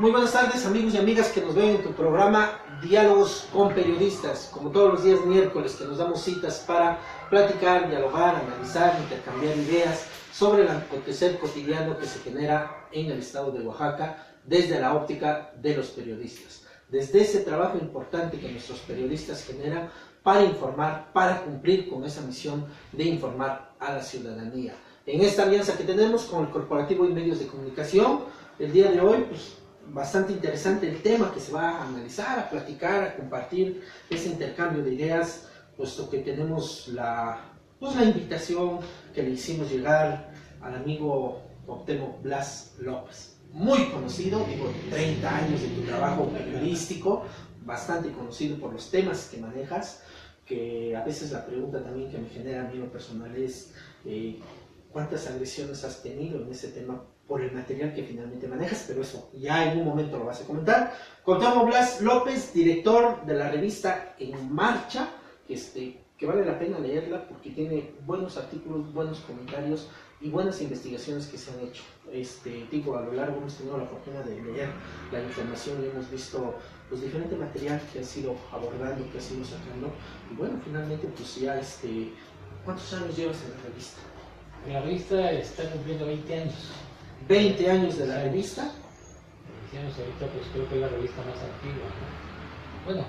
Muy buenas tardes, amigos y amigas que nos ven en tu programa Diálogos con Periodistas, como todos los días miércoles que nos damos citas para platicar, dialogar, analizar, intercambiar ideas sobre el acontecer cotidiano que se genera en el estado de Oaxaca desde la óptica de los periodistas, desde ese trabajo importante que nuestros periodistas generan para informar, para cumplir con esa misión de informar a la ciudadanía. En esta alianza que tenemos con el Corporativo y Medios de Comunicación, el día de hoy, pues, bastante interesante el tema que se va a analizar, a platicar, a compartir ese intercambio de ideas, puesto que tenemos la invitación que le hicimos llegar al amigo Cuauhtémoc Blas López, muy conocido, digo, 30 años de tu trabajo periodístico, bastante conocido por los temas que manejas, que a veces la pregunta también que me genera a mí en lo personal es ¿cuántas agresiones has tenido en ese tema por el material que finalmente manejas? Pero eso ya en un momento lo vas a comentar. Cuauhtémoc Blas López, director de la revista En Marcha, que vale la pena leerla porque tiene buenos artículos, buenos comentarios y buenas investigaciones que se han hecho. A lo largo hemos tenido la fortuna de leer la información y hemos visto pues diferente material que ha sido abordando, que ha sido sacando. Y bueno, finalmente pues ya ¿cuántos años llevas en la revista? La revista está cumpliendo 20 años. 20 años de la revista. Iniciamos ahorita, pues creo que es la revista más antigua, ¿no? Bueno,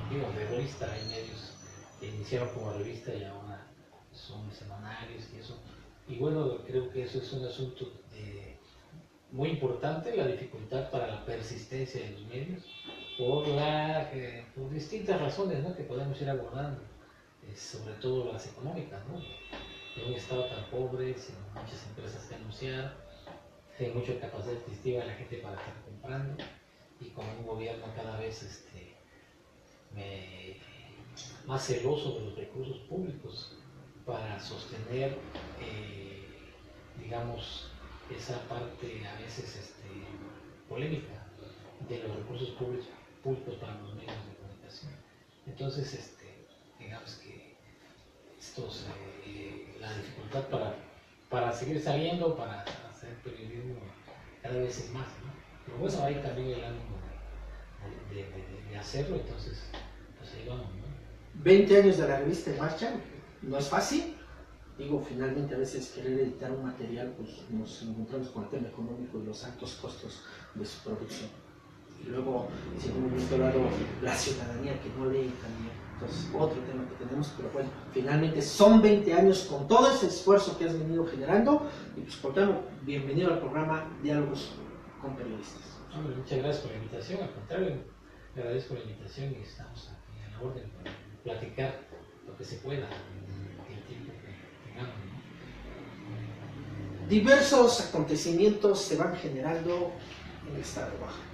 digo, de revista hay medios que iniciaron como revista y ahora son semanarios y eso. Y bueno, creo que eso es un asunto muy importante, la dificultad para la persistencia de los medios, por distintas razones, ¿no?, que podemos ir abordando, sobre todo las económicas, ¿no? En un estado tan pobre, sin muchas empresas que anunciar, sin mucha capacidad adquisitiva de la gente para estar comprando, y con un gobierno cada vez más celoso de los recursos públicos para sostener, digamos, esa parte a veces polémica de los recursos públicos para los medios de comunicación. Entonces, digamos que la dificultad para seguir saliendo, para hacer periodismo cada vez es más, ¿no? Pero bueno, hay también el ánimo de hacerlo, entonces pues ahí vamos, ¿no? 20 años de la revista En Marcha, no es fácil. Digo, finalmente a veces querer editar un material, pues nos encontramos con el tema económico y los altos costos de su producción. Y luego, si en un momento dado, la ciudadanía que no lee también. Entonces, otro tema que tenemos, pero bueno, finalmente son 20 años con todo ese esfuerzo que has venido generando. Y pues, Cuauhtémoc, bienvenido al programa Diálogos con Periodistas. Hombre, muchas gracias por la invitación, al contrario, le agradezco la invitación y estamos aquí a la orden para platicar lo que se pueda en el tiempo que tengamos, ¿no? Diversos acontecimientos se van generando en el estado de Oaxaca.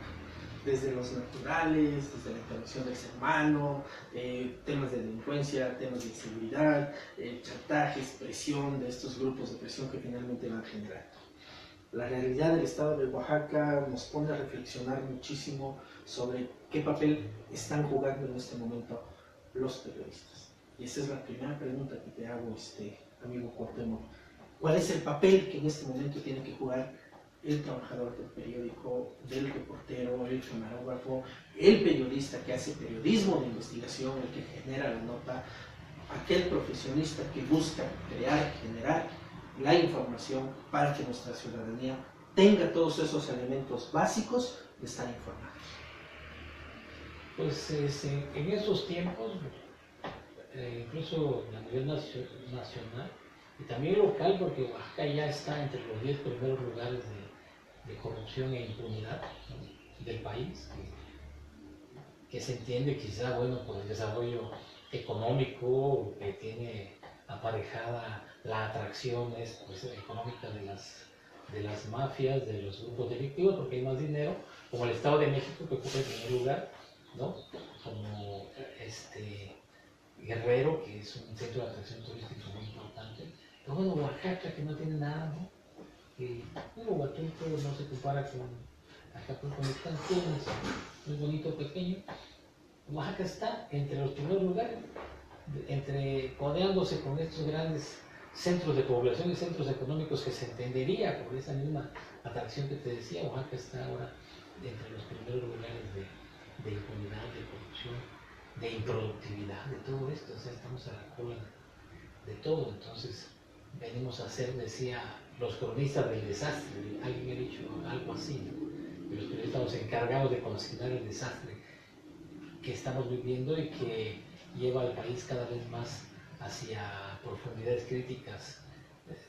Desde los naturales, desde la intervención del ser humano, temas de delincuencia, temas de inseguridad, chantajes, presión de estos grupos de presión que finalmente van generando. La realidad del estado de Oaxaca nos pone a reflexionar muchísimo sobre qué papel están jugando en este momento los periodistas. Y esa es la primera pregunta que te hago, amigo Cuauhtémoc. ¿Cuál es el papel que en este momento tiene que jugar el trabajador del periódico, del reportero, el camarógrafo, el periodista que hace periodismo de investigación, el que genera la nota, aquel profesionista que busca crear, generar la información para que nuestra ciudadanía tenga todos esos elementos básicos de estar informados? Pues en esos tiempos, incluso a nivel nacional y también local, porque Oaxaca ya está entre los 10 primeros lugares de corrupción e impunidad, ¿no?, del país, que se entiende quizá, bueno, por el desarrollo económico que tiene aparejada la atracción pues, económica de las mafias, de los grupos delictivos, porque hay más dinero, como el Estado de México, que ocupa el primer lugar, ¿no?, como Guerrero, que es un centro de atracción turística muy importante. Pero bueno, Oaxaca, que no tiene nada, ¿no? Huatulco no se compara con Acapulco, no es tan muy bonito, pequeño. Oaxaca está entre los primeros lugares, codeándose con estos grandes centros de población y centros económicos que se entendería por esa misma atracción que te decía. Oaxaca está ahora entre los primeros lugares de impunidad, de corrupción, de improductividad, de todo esto. O sea, estamos a la cola de todo. Entonces, venimos a ser, decía, los cronistas del desastre. Alguien ha dicho algo así, ¿no? Que los periodistas estamos encargados de consignar el desastre que estamos viviendo y que lleva al país cada vez más hacia profundidades críticas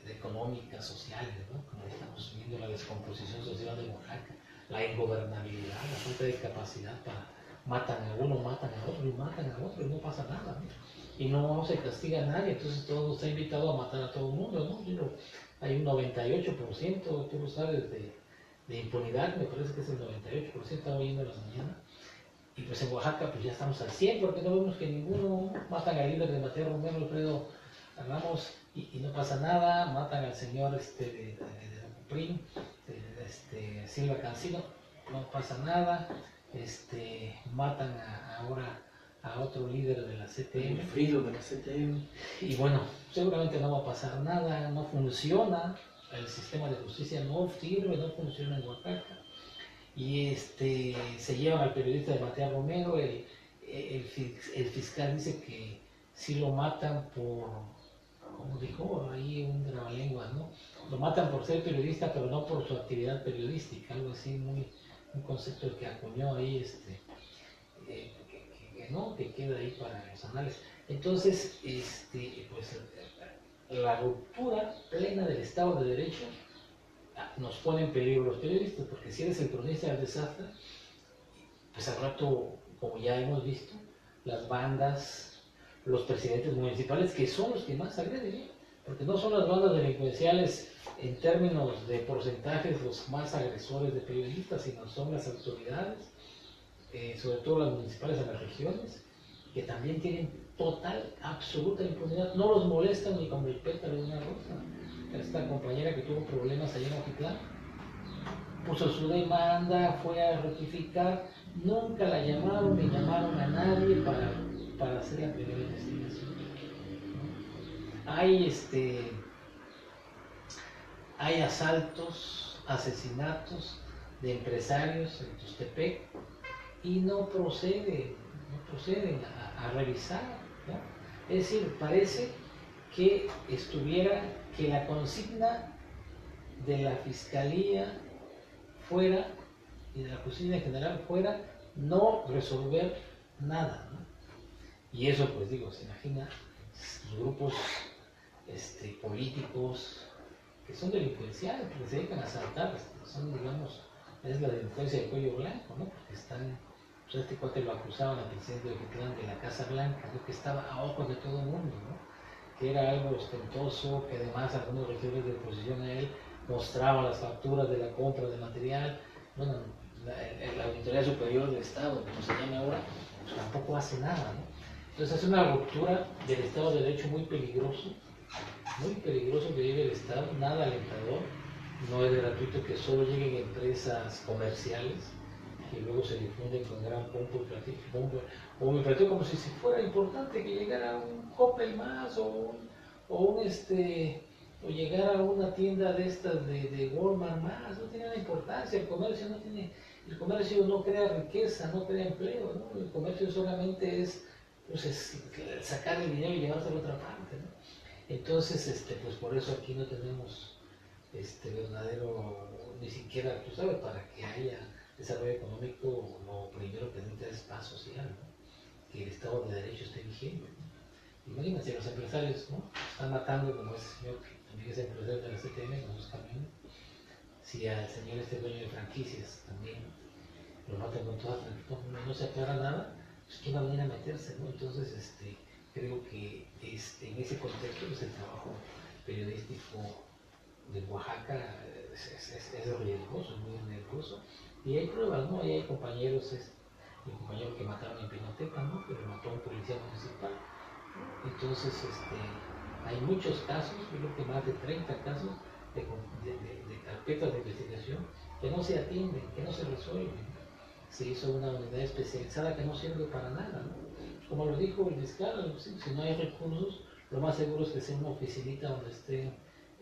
económicas, sociales, ¿no? Como estamos viendo la descomposición social de Oaxaca, la ingobernabilidad, la falta de capacidad para matan a uno, matan a otro y matan a otro y no pasa nada, ¿no? Y no se castiga a nadie, entonces todo está invitado a matar a todo el mundo, ¿no? Digo, hay un 98%, tú lo sabes, de impunidad, me parece que es el 98%, estaba oyendo en la mañana. Y pues en Oaxaca pues ya estamos al 100 porque no vemos que ninguno, matan al líder de Mateo Romero, Alfredo Ramos, y no pasa nada, matan al señor de PRIM, Silva Cancino, no pasa nada, matan ahora a otro líder de la CTM. Frido de la CTM. Y bueno, seguramente no va a pasar nada, no funciona, el sistema de justicia no sirve, no funciona en Oaxaca. Y se llevan al periodista de Mateo Romero, el fiscal dice que sí lo matan por, como dijo ahí un trabalenguas, ¿no? Lo matan por ser periodista, pero no por su actividad periodística, algo así, un concepto que acuñó ahí, que queda ahí para los anales. Entonces, pues la ruptura plena del Estado de Derecho nos pone en peligro los periodistas, porque si eres el cronista del desastre, pues al rato, como ya hemos visto, las bandas, los presidentes municipales, que son los que más agreden, ¿eh? Porque no son las bandas delincuenciales en términos de porcentajes los más agresores de periodistas, sino son las autoridades, sobre todo las municipales en las regiones, que también tienen total, absoluta impunidad, no los molestan ni con el pétalo de una rosa. Esta compañera que tuvo problemas allá en Ojitlán, puso su demanda, fue a rectificar, nunca la llamaron ni llamaron a nadie para hacer la primera investigación. Hay asaltos, asesinatos de empresarios en Tuxtepec y no proceden a revisar, ¿no? Es decir, parece que la consigna de la Fiscalía fuera y de la Justicia en general fuera no resolver nada, ¿no? Y eso, pues digo, se imagina los grupos políticos que son delincuenciales, porque se dedican a asaltar, son, digamos, es la delincuencia de cuello blanco, ¿no? Porque están, pues este cuate lo acusaban al presidente de Ojitlán de la Casa Blanca, ¿no? Que estaba a ojos de todo el mundo, ¿no? Que era algo ostentoso, que además algunos regidores de oposición a él mostraban las facturas de la compra de material. Bueno, la Auditoría Superior del Estado, como se llama ahora, pues tampoco hace nada, ¿no? Entonces es una ruptura del Estado de Derecho muy peligroso que vive el Estado, nada alentador. No es gratuito que solo lleguen empresas comerciales que luego se difunden con gran pompo y platillo, como si fuera importante que llegara un Coppel más o llegara a una tienda de estas de Walmart más. No tiene la importancia, el comercio no crea riqueza, no crea empleo, ¿no? El comercio solamente es sacar el dinero y llevárselo a otra parte, ¿no? Entonces, pues por eso aquí no tenemos verdadero, ni siquiera, tú sabes, para que haya desarrollo económico, lo primero que necesita es paz social, ¿no? Que el Estado de Derecho esté vigente, ¿no? Imagínate, los empresarios, ¿no? Están matando, como ese señor que también es empresario de la CTM con los camiones. Si al señor dueño de franquicias también lo matan con todas las no se aclara nada, pues ¿quién va a venir a meterse, ¿no? Entonces, creo que en ese contexto pues, el trabajo periodístico de Oaxaca es riesgoso, es muy riesgoso. Y hay pruebas, ¿no? Ahí hay compañeros, el compañero que mataron en Pinotepa, ¿no? Que lo mató un policía municipal. Entonces, hay muchos casos, yo creo que más de 30 casos de carpetas de investigación que no se atienden, que no se resuelven. Se hizo una unidad especializada que no sirve para nada, ¿no? Como lo dijo el fiscal, si no hay recursos, lo más seguro es que sea una oficinita donde estén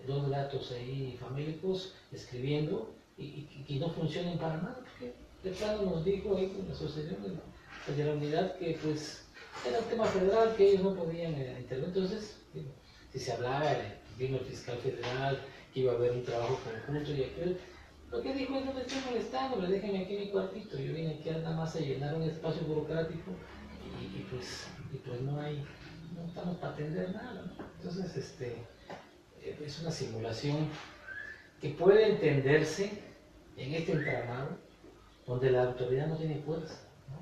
dos gatos ahí famélicos escribiendo y no funcionen para nada, porque de plano nos dijo ahí con la asociación de la unidad que pues era un tema federal que ellos no podían intervenir. Entonces, digo, si se hablaba, vino el fiscal federal, que iba a haber un trabajo conjunto y aquel, lo que dijo es: no me estoy molestando, me dejen aquí en mi cuartito, yo vine aquí nada más a llenar un espacio burocrático y pues no estamos para atender nada, ¿no? Entonces, es una simulación que puede entenderse en este entramado donde la autoridad no tiene fuerza, ¿no?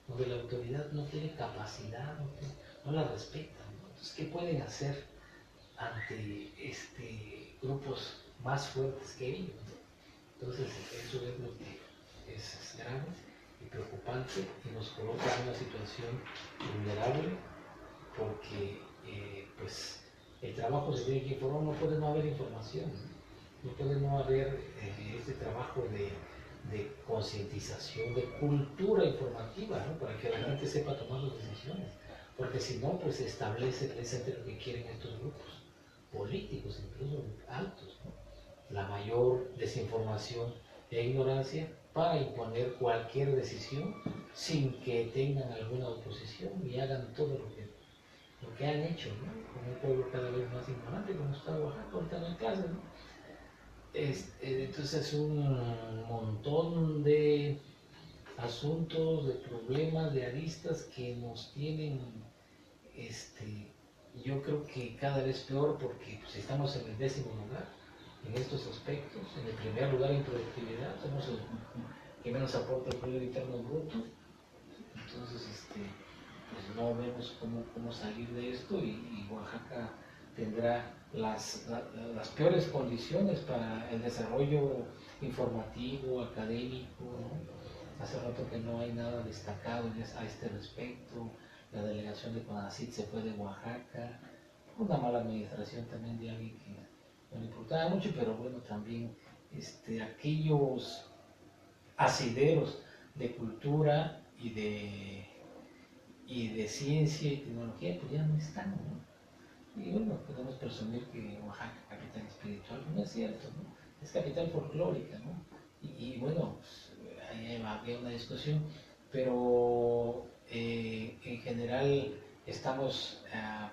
Donde la autoridad no tiene capacidad, no la respeta, ¿no? Entonces, ¿qué pueden hacer ante grupos más fuertes que ellos, ¿no? Entonces, eso es lo que es grave y preocupante y nos coloca en una situación vulnerable porque pues el trabajo se tiene que informar, no puede no haber información, no puede no haber este trabajo de concientización, de cultura informativa, ¿no? Para que la gente sepa tomar las decisiones, porque si no, pues se establece precisamente lo que quieren estos grupos políticos, incluso altos, ¿no? La mayor desinformación e ignorancia para imponer cualquier decisión sin que tengan alguna oposición y hagan todo lo que han hecho, ¿no? Como un pueblo cada vez más ignorante, como está Oaxaca ahorita en clase, ¿no? Entonces, un montón de asuntos, de problemas, de aristas que nos tienen, yo creo que cada vez peor, porque pues, estamos en el 10º lugar en estos aspectos. En el primer lugar en productividad, somos el que menos aporta el Producto Interno Bruto. Entonces, pues no vemos cómo salir de esto y Oaxaca tendrá las peores condiciones para el desarrollo informativo, académico, ¿no? Hace rato que no hay nada destacado a este respecto. La delegación de CONACYT se fue de Oaxaca, una mala administración también de alguien que no le importaba mucho, pero bueno, también aquellos asideros de cultura y de ciencia y tecnología pues ya no están, ¿no? Y bueno, podemos presumir que Oaxaca, capital espiritual, no es cierto, ¿no? Es capital folclórica, ¿no? Y bueno, pues, ahí había una discusión, pero en general estamos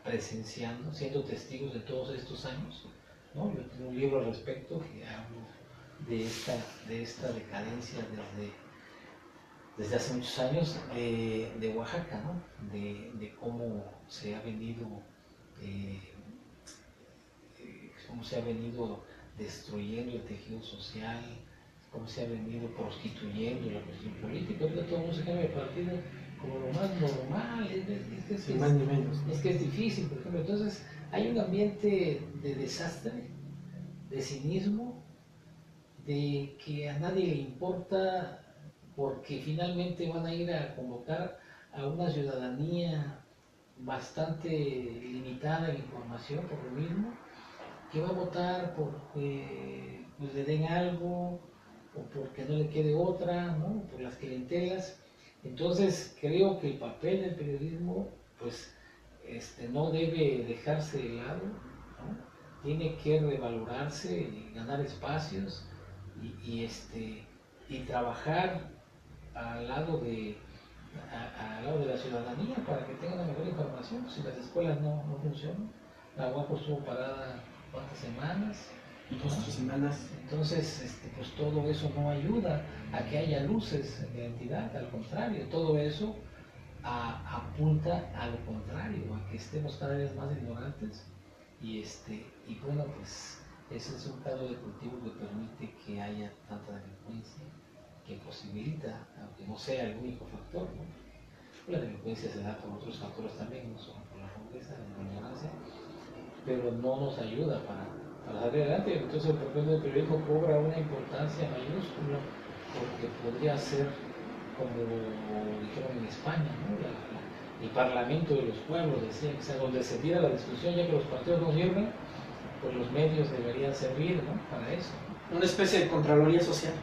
presenciando, siendo testigos de todos estos años, ¿no? Yo tengo un libro al respecto que hablo de esta decadencia desde hace muchos años de Oaxaca, ¿no? De cómo se ha venido destruyendo el tejido social, cómo se ha venido prostituyendo la cuestión política. Ahorita todo el mundo se cambia de partido como lo más normal, más ni menos. Es que es difícil, por ejemplo. Entonces hay un ambiente de desastre, de cinismo, de que a nadie le importa, porque finalmente van a ir a convocar a una ciudadanía bastante limitada en información por lo mismo, que va a votar porque pues, le den algo o porque no le quede otra, ¿no? Por las clientelas. Entonces creo que el papel del periodismo pues no debe dejarse de lado, ¿no? Tiene que revalorarse y ganar espacios y trabajar al lado de la ciudadanía para que tengan una mejor información. Si las escuelas no funcionan, la UAPO estuvo parada ¿cuántas semanas? 2 o 3 semanas. Entonces, pues todo eso no ayuda a que haya luces en la entidad, al contrario, todo eso apunta a lo contrario, a que estemos cada vez más ignorantes y bueno, pues ese es un caldo de cultivo que permite que haya tanta delincuencia, que posibilita, aunque no sea el único factor, ¿no? La delincuencia se da por otros factores también, no solo por la pobreza, la ignorancia, pero no nos ayuda para salir adelante. Entonces el papel del periodismo cobra una importancia mayúscula, porque podría ser como dijeron en España, ¿no? El parlamento de los pueblos, decían, o sea, donde se tira la discusión, ya que los partidos no sirven, pues los medios deberían servir, ¿no? Para eso. Una especie de contraloría social,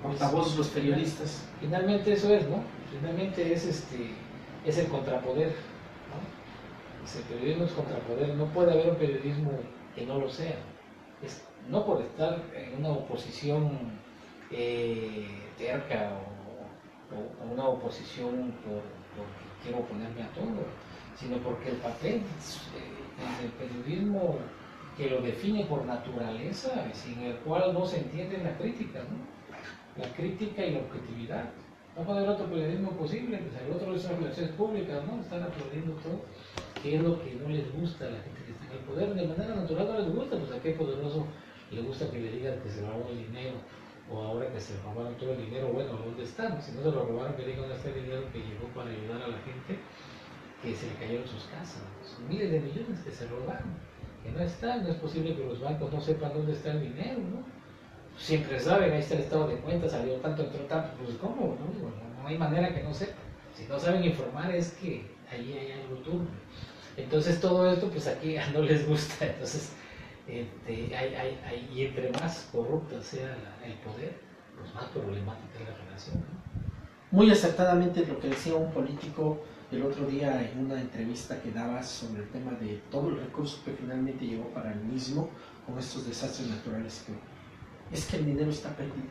portavoz los periodistas. Finalmente eso es, ¿no? Finalmente es el contrapoder, ¿no? El periodismo es contrapoder, no puede haber un periodismo que no lo sea. No por estar en una oposición terca o una oposición porque quiero oponerme a todo, sino porque el papel del periodismo que lo define por naturaleza, sin el cual no se entiende la crítica, ¿no? La crítica y la objetividad. No puede haber otro periodismo posible, pues el otro es las relaciones públicas, ¿no? Están aplaudiendo todo, que es lo que no les gusta a la gente que está en el poder. De manera natural no les gusta, pues a qué poderoso le gusta que le digan que se robó el dinero, o ahora que se robaron todo el dinero, bueno, ¿dónde están? Si no se lo robaron, que digan dónde está el dinero que llegó para ayudar a la gente que se le cayeron sus casas. Son miles de millones que se robaron, que no están. No es posible que los bancos no sepan dónde está el dinero, ¿no? Siempre saben, ahí está el estado de cuentas, salió tanto, entró tanto, pues ¿cómo? No hay manera que no sepan. Si no saben informar es que ahí hay algo turbio. Entonces todo esto pues aquí no les gusta. Entonces y entre más corrupta sea el poder, pues más problemática es la relación, ¿no? Muy acertadamente lo que decía un político el otro día en una entrevista que daba sobre el tema de todo el recurso que finalmente llegó para el mismo con estos desastres naturales que es que el dinero está perdido.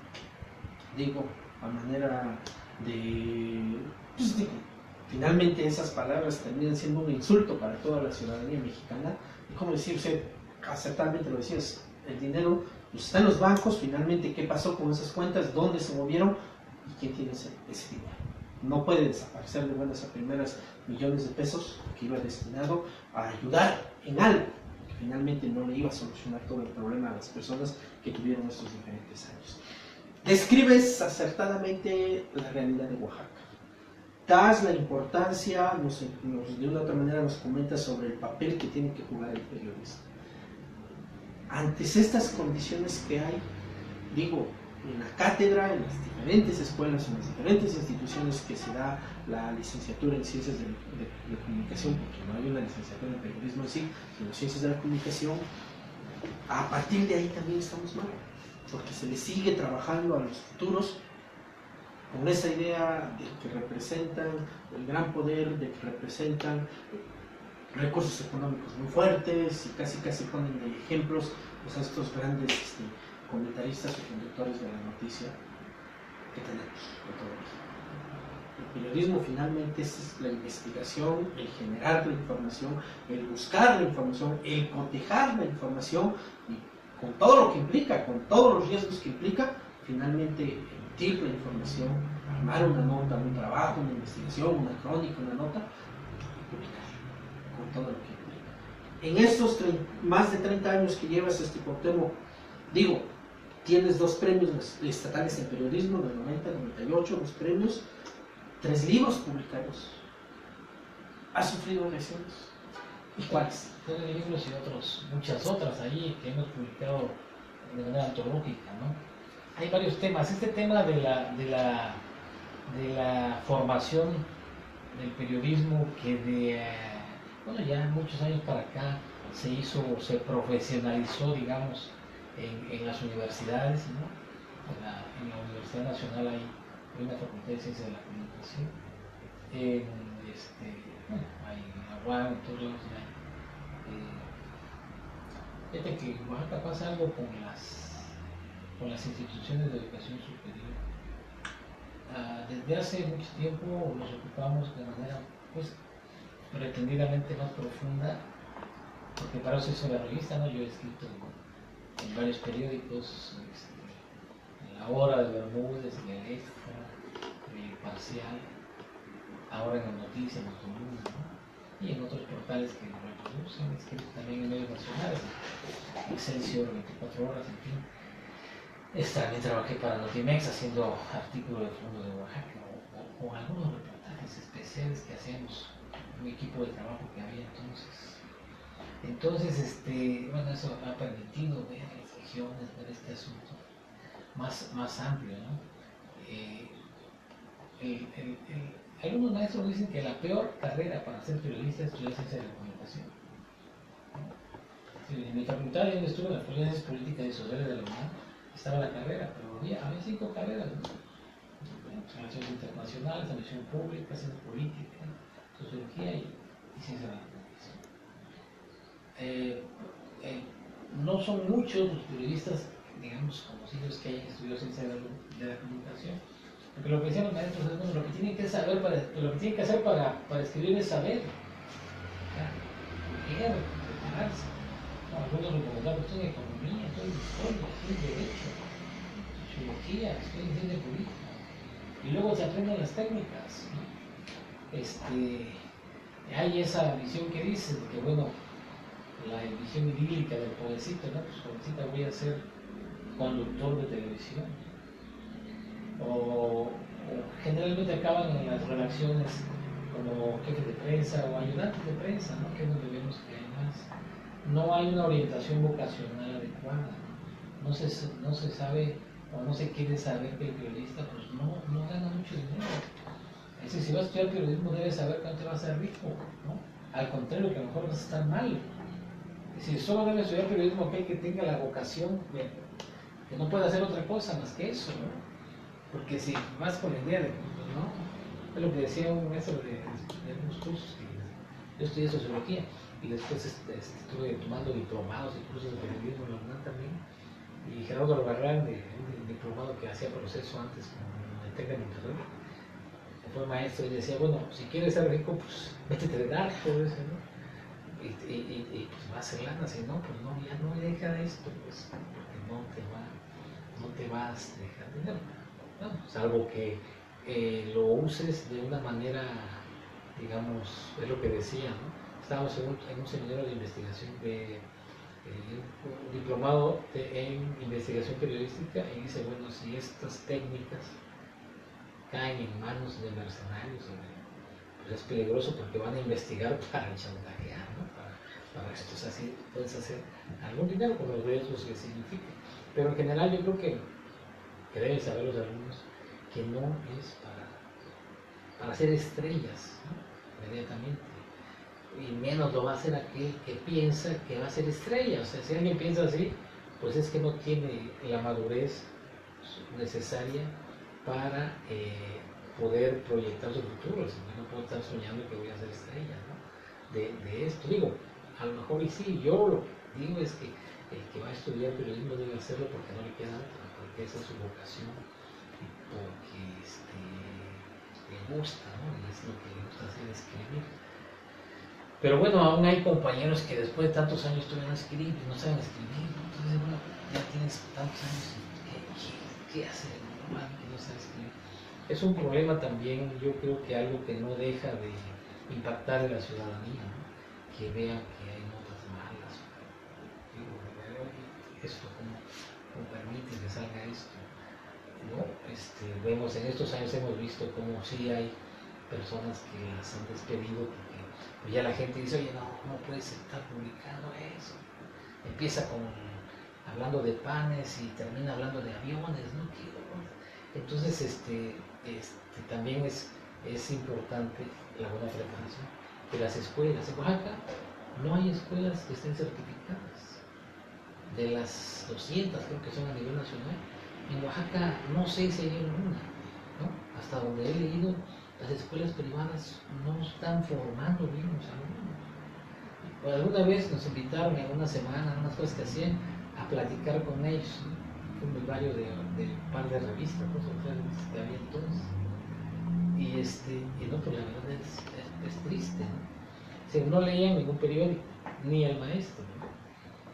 Digo, a manera de... Pues digo, finalmente esas palabras terminan siendo un insulto para toda la ciudadanía mexicana. Y como decirse, acertadamente lo decías, el dinero pues, está en los bancos, finalmente qué pasó con esas cuentas, dónde se movieron y quién tiene ese dinero. No puede desaparecer de buenas a primeras millones de pesos que iba destinado a ayudar en algo. Finalmente no le iba a solucionar todo el problema a las personas que tuvieron estos diferentes años. Describes acertadamente la realidad de Oaxaca. Das la importancia, de una u otra manera nos comentas sobre el papel que tiene que jugar el periodista. Ante estas condiciones que hay, digo, en la cátedra, en las diferentes escuelas, en las diferentes instituciones que se da la licenciatura en Ciencias de Comunicación, porque no hay una licenciatura en Periodismo en sí, sino Ciencias de la Comunicación, a partir de ahí también estamos mal, porque se le sigue trabajando a los futuros con esa idea de que representan el gran poder, de que representan recursos económicos muy fuertes y casi ponen de ejemplos pues, a estos grandes comentaristas o conductores de la noticia que tenemos en todo México. El periodismo finalmente es la investigación, el generar la información, el buscar la información, el cotejar la información y con todo lo que implica, con todos los riesgos que implica, finalmente emitir la información, armar una nota, un trabajo, una investigación, una crónica, una nota y publicar con todo lo que implica. En estos más de 30 años que llevas Cuauhtémoc, digo, tienes 2 premios estatales en periodismo, del 90 al 98, 2 premios, 3 libros publicados. ¿Has sufrido lesiones? ¿Y cuáles? 3 libros y muchas otras ahí que hemos publicado de manera antológica, ¿no? Hay varios temas. Este tema de la formación del periodismo que ya muchos años para acá se profesionalizó, digamos, en las universidades, ¿no? En la Universidad Nacional hay una Facultad de Ciencias de la Comunicación, hay en la UAM, en todos lados hay. Fíjate que en Oaxaca pasa algo con las instituciones de educación superior. Desde hace mucho tiempo nos ocupamos de manera pues pretendidamente más profunda, porque para eso soy la revista, ¿no? Yo he escrito en varios periódicos, en La Hora de Bermúdez, en El Extra, en El Parcial, ahora en las Noticias, en Los Domingos, ¿no? Y en otros portales que lo reproducen, he escrito también en medios nacionales, Excelsior, 24 horas, en fin. También trabajé para Notimex haciendo artículos de fondo de Oaxaca o algunos reportajes especiales que hacíamos, un equipo de trabajo que había entonces. Entonces, eso ha permitido ver las regiones, ver este asunto más amplio, ¿no? Algunos maestros dicen que la peor carrera para ser periodista es estudiar ciencia de la comunicación. En mi facultad, donde estuve en las ciencias políticas y sociales de la UNAM, estaba la carrera, pero había 5 carreras, ¿no? Relaciones internacionales, administración pública, ciencia política, sociología y ciencia de la comunicación. No son muchos los periodistas, digamos, conocidos que hayan estudiado ciencia de la comunicación. Porque lo que decían los maestros es, bueno, lo que tienen que saber lo que tienen que hacer para escribir es saber. Leer, prepararse. No, algunos recomendaron, estoy en economía, estoy en historia, estoy en derecho, sociología, estoy en ciencia política. Y luego se aprenden las técnicas, ¿no? Hay esa visión que dice que, bueno, la visión idílica del jovencito, ¿no? Pues jovencita, voy a ser conductor de televisión. O generalmente acaban en las redacciones como jefe de prensa o ayudantes de prensa, ¿no? Que es donde vemos que hay más. No hay una orientación vocacional adecuada. No se sabe o no se quiere saber que el periodista pues no gana mucho dinero. Es decir, si vas a estudiar periodismo debes saber cuándo te vas a ser rico, ¿no? Al contrario, que a lo mejor vas a estar mal. Es decir, solo debe estudiar periodismo aquel que tenga la vocación, que no pueda hacer otra cosa más que eso, ¿no? Porque si vas con la idea de, ¿no? Es lo que decía un maestro de unos cursos, que yo estudié sociología y después estuve tomando diplomados y cursos de periodismo en la UNAM también. Y Gerardo Albarrán, un diplomado que hacía proceso antes con el TEC de Monterrey, fue maestro y decía, bueno, si quieres ser rico, pues métete de narco, ¿no? Y pues va a hacer lana, si no, pues no, ya no deja de esto, pues, porque no te vas a dejar dinero, ¿no? Salvo que lo uses de una manera, digamos, es lo que decía, ¿no? Estábamos en un seminario de investigación un diplomado en investigación periodística y dice, bueno, si estas técnicas caen en manos de mercenarios, pues es peligroso porque van a investigar para chantajear, ¿no? Para esto, o sea, sí puedes hacer algún dinero con los riesgos que significa. Pero en general yo creo que deben saber los alumnos que no es para ser estrellas, ¿no? Inmediatamente. Y menos lo va a hacer aquel que piensa que va a ser estrella. O sea, si alguien piensa así, pues es que no tiene la madurez necesaria para poder proyectar su futuro, sino que no puedo estar soñando que voy a ser estrella, ¿no? De esto. Digo, a lo mejor y sí, yo lo que digo es que el que va a estudiar periodismo debe hacerlo porque no le queda otra, porque esa es su vocación, y porque le gusta, ¿no? Y es lo que le gusta hacer, escribir. Pero bueno, aún hay compañeros que después de tantos años todavía no escriben, no saben escribir, ¿no? Entonces, bueno, ya tienes tantos años, ¿qué hacer? ¿No? Que no sabe escribir. Es un problema también, yo creo que algo que no deja de impactar en la ciudadanía, ¿no? Que vean que hay notas malas. Digo, esto cómo permite que salga esto, ¿no? Vemos en estos años hemos visto como sí hay personas que las han despedido porque pues ya la gente dice, oye, no, ¿cómo puedes estar publicando eso? Empieza hablando de panes y termina hablando de aviones, ¿no? Entonces, también es importante la buena preparación de las escuelas. En Oaxaca no hay escuelas que estén certificadas. De las 200, creo que son a nivel nacional, en Oaxaca no sé si hay alguna, ¿no? Hasta donde he leído, las escuelas privadas no están formando bien los alumnos. Alguna vez nos invitaron en una semana, unas cosas que hacían, a platicar con ellos, ¿no? Fue un varios de un par de revistas, dos o tres revistas que había entonces. Y no, pues la verdad es triste, ¿no? O sea, no leían ningún periódico, ni el maestro,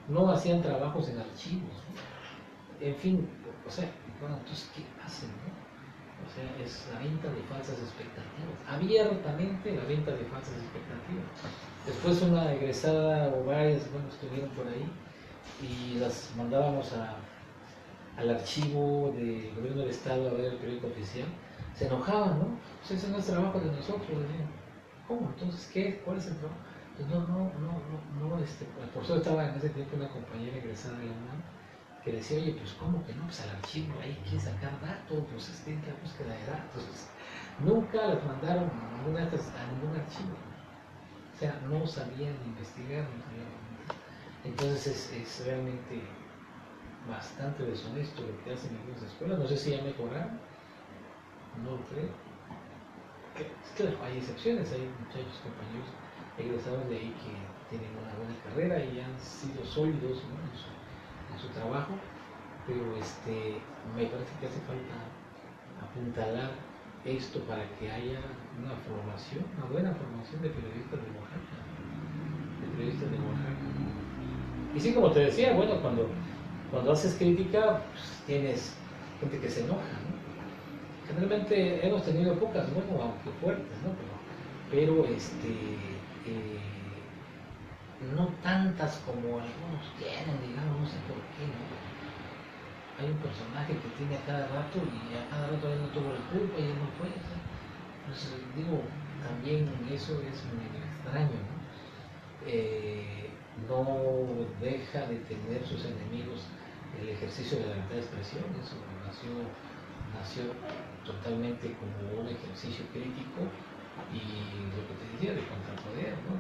no hacían trabajos en archivos, ¿no? En fin, o sea, bueno, entonces, ¿qué hacen, no? O sea, es la venta de falsas expectativas, abiertamente la venta de falsas expectativas. Después una egresada o varias, bueno, estuvieron por ahí y las mandábamos al archivo del gobierno del estado a ver el periódico oficial. Se enojaban, ¿no? Pues ese no es trabajo de nosotros, decían. ¿Cómo? Entonces, ¿qué? ¿Cuál es el trabajo? Pues no, por eso estaba en ese tiempo una compañera egresada de la UNAM que decía, oye, pues ¿cómo que no? Pues al archivo ahí hay que sacar datos, pues tiene la búsqueda de datos. Nunca las mandaron a ningún archivo. O sea, no sabían investigar, no sabían. Entonces es realmente bastante deshonesto lo que hacen en algunas escuelas. No sé si ya mejoraron, no lo creo. Es que hay excepciones, hay muchachos, compañeros egresados de ahí que tienen una buena carrera y han sido sólidos, ¿no? en su trabajo, pero me parece que hace falta apuntalar esto para que haya una formación, una buena formación de periodistas de Oaxaca, Y sí, como te decía, bueno, cuando haces crítica, pues, tienes gente que se enoja, ¿no? Generalmente hemos tenido pocas, bueno, aunque fuertes, ¿no? Pero no tantas como algunos tienen, digamos, no sé por qué, ¿no? Hay un personaje que tiene a cada rato y a cada rato él no tuvo la culpa y él no fue. Entonces, digo, también eso es muy extraño, ¿no? No deja de tener sus enemigos el ejercicio de la libertad de expresión, eso nació totalmente como un ejercicio crítico y lo que te decía de contrapoder, ¿no?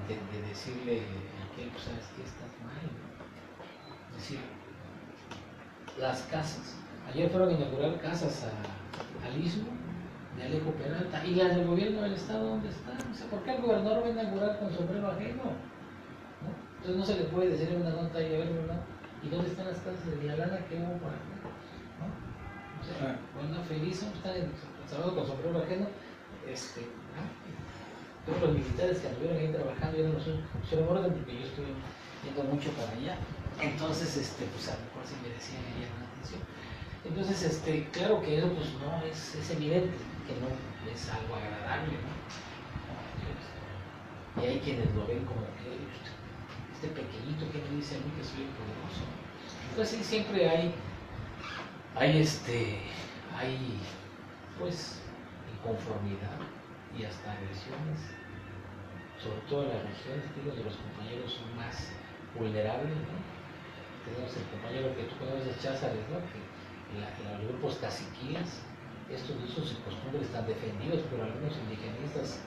de decirle a aquel, pues sabes que estás mal, ¿no? Es decir, las casas, ayer fueron a inaugurar casas al istmo de Alejo Peralta, y las del gobierno del estado, ¿dónde están? O sea, ¿por qué el gobernador va a inaugurar con sombrero ajeno? ¿No? Entonces no se le puede decir en una nota y a ver, ¿no? ¿Y dónde están las casas de Villalana que hubo por acá? ¿No? O sea, bueno, feliz, ¿no? Están encerrados con sombrero ajeno, ¿no? Todos los militares que anduvieron ahí trabajando eran los orden porque yo estuve yendo mucho para allá. Entonces, pues a lo mejor sí merecía llamar la atención. Entonces, claro que eso pues no es evidente que no es algo agradable, ¿no? Y hay quienes lo ven como que este pequeñito que me dice a mí que soy poderoso. Entonces sí, siempre hay pues inconformidad y hasta agresiones, sobre todo en las regiones, digo, de los compañeros son más vulnerables, ¿no? Tenemos el compañero que tú conoces, Cházares, ¿no? Que los grupos caciquiles, estos usos y costumbres tan defendidos por algunos indigenistas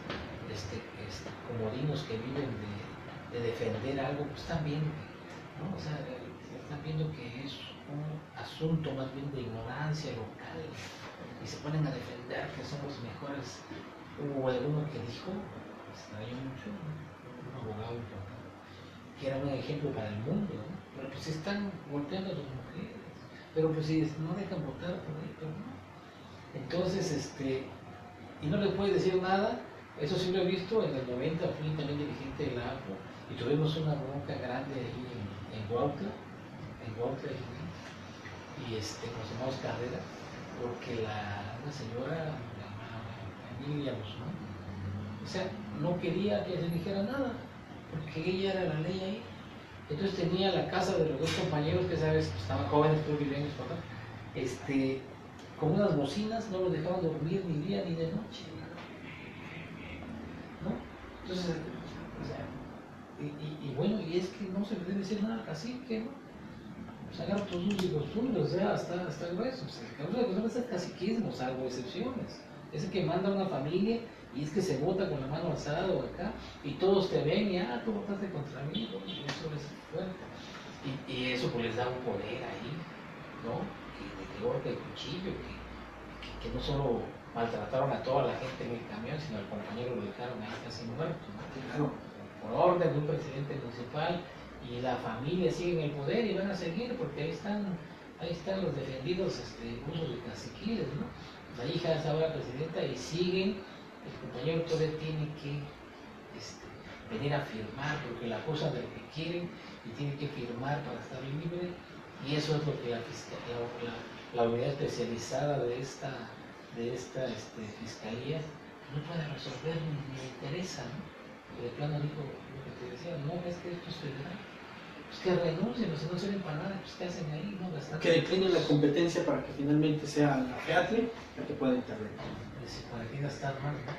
comodinos que viven de defender algo, pues también, ¿no? O sea, están viendo que es un asunto más bien de ignorancia local y se ponen a defender que son los mejores. Hubo alguno que dijo, extraño mucho, un abogado importante, que era un ejemplo para el mundo, ¿no? Pero pues están golpeando a sus mujeres, pero pues si no dejan votar por ahí, pero no. Entonces, y no les puede decir nada. Eso sí lo he visto. En el 90 fui también dirigente de la APO y tuvimos una bronca grande ahí en Huautla, y consumamos carrera, porque una señora llamada Emilia Guzmán, o sea, no quería que se dijera nada, porque ella era la ley ahí. Entonces tenía la casa de los dos compañeros, que sabes, pues, estaban jóvenes, todos vivían en papá, con unas bocinas, no los dejaban dormir ni día ni de noche, ¿no? Entonces, o sea, y bueno, y es que no se le debe decir nada así, que no. Pues agarra tus usos y costumbres, o sea, hasta grueso. O sea, el causa de costumbres es el caciquismo, salvo excepciones. Es el que manda a una familia y es que se vota con la mano alzada o acá, y todos te ven y tú votaste contra mí, ¿no? Y eso es fuerte. Y eso pues les da un poder ahí, ¿no? De golpe de cuchillo, que no solo maltrataron a toda la gente en el camión, sino al compañero lo dejaron ahí casi muerto, ¿no? Claro, por orden de un presidente municipal, y la familia sigue en el poder y van a seguir, porque ahí están los defendidos usos de caciquiles, ¿no? La hija es ahora presidenta y siguen. El compañero todavía tiene que venir a firmar, porque la acusan de lo que quieren y tiene que firmar para estar libre, y eso es lo que la unidad especializada de esta fiscalía no puede resolver ni le interesa, ¿no? Y de plano dijo lo que te decía, no, es que esto es federal, pues que renuncien, si no sirven para nada, pues que hacen ahí, ¿no? Bastante. Que declinen la competencia para que finalmente sea la FEATLE la que pueda intervenir. Para que gastar más, ¿no?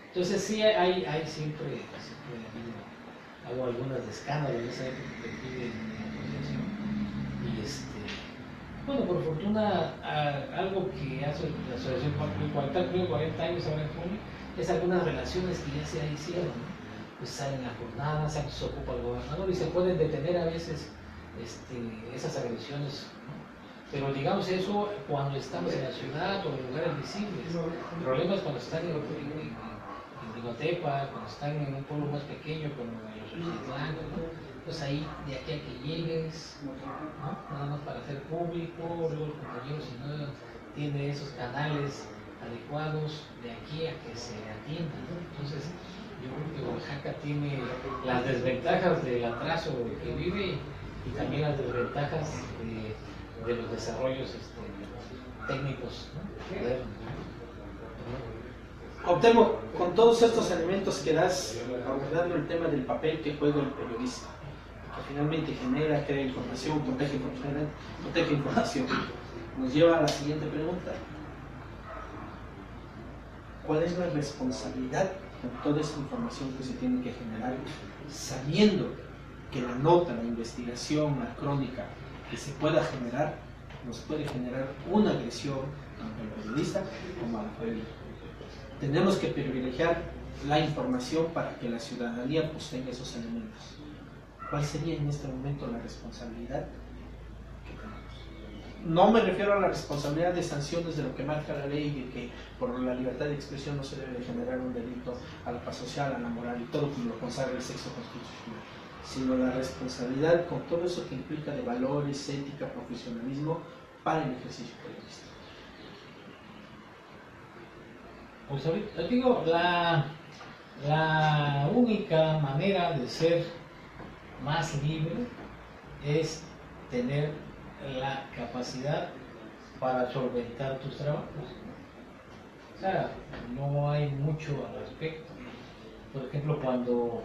Entonces sí hay siempre hago algunas de escándalo en esa época que pide negociación. Y bueno, por fortuna, algo que hace la asociación cumple 40 años ahora en junio, es algunas relaciones que ya se hicieron, ¿no? Pues salen a jornadas, se ocupa el gobernador y se pueden detener a veces esas agresiones, ¿no? Pero digamos eso cuando estamos en la ciudad o en lugares visibles. El problema es cuando están en Rigotepa, cuando están en un pueblo más pequeño como los Oxitlán, ¿no? Pues ahí de aquí a que llegues, ¿no? Nada más para hacer público, luego los compañeros si no tiene esos canales adecuados de aquí a que se atiendan, ¿no? Entonces, yo creo que Oaxaca tiene las desventajas del atraso que vive y también las desventajas de los desarrollos técnicos, ¿no? Modernos. Cuauhtémoc, con todos estos elementos que das, abordando el tema del papel que juega el periodista, que finalmente genera, crea información, protege información, nos lleva a la siguiente pregunta. ¿Cuál es la responsabilidad con toda esa información que se tiene que generar, sabiendo que la nota, la investigación, la crónica que se pueda generar, nos puede generar una agresión tanto al periodista como a la familia? Tenemos que privilegiar la información para que la ciudadanía pues tenga esos elementos. ¿Cuál sería en este momento la responsabilidad que tenemos? No me refiero a la responsabilidad de sanciones de lo que marca la ley, de que por la libertad de expresión no se debe generar un delito a la paz social, a la moral y todo como lo consagra el texto constitucional, sino la responsabilidad con todo eso que implica de valores, ética, profesionalismo para el ejercicio periodístico. Pues ahorita digo, la única manera de ser más libre es tener la capacidad para solventar tus trabajos. O sea, no hay mucho al respecto. Por ejemplo, cuando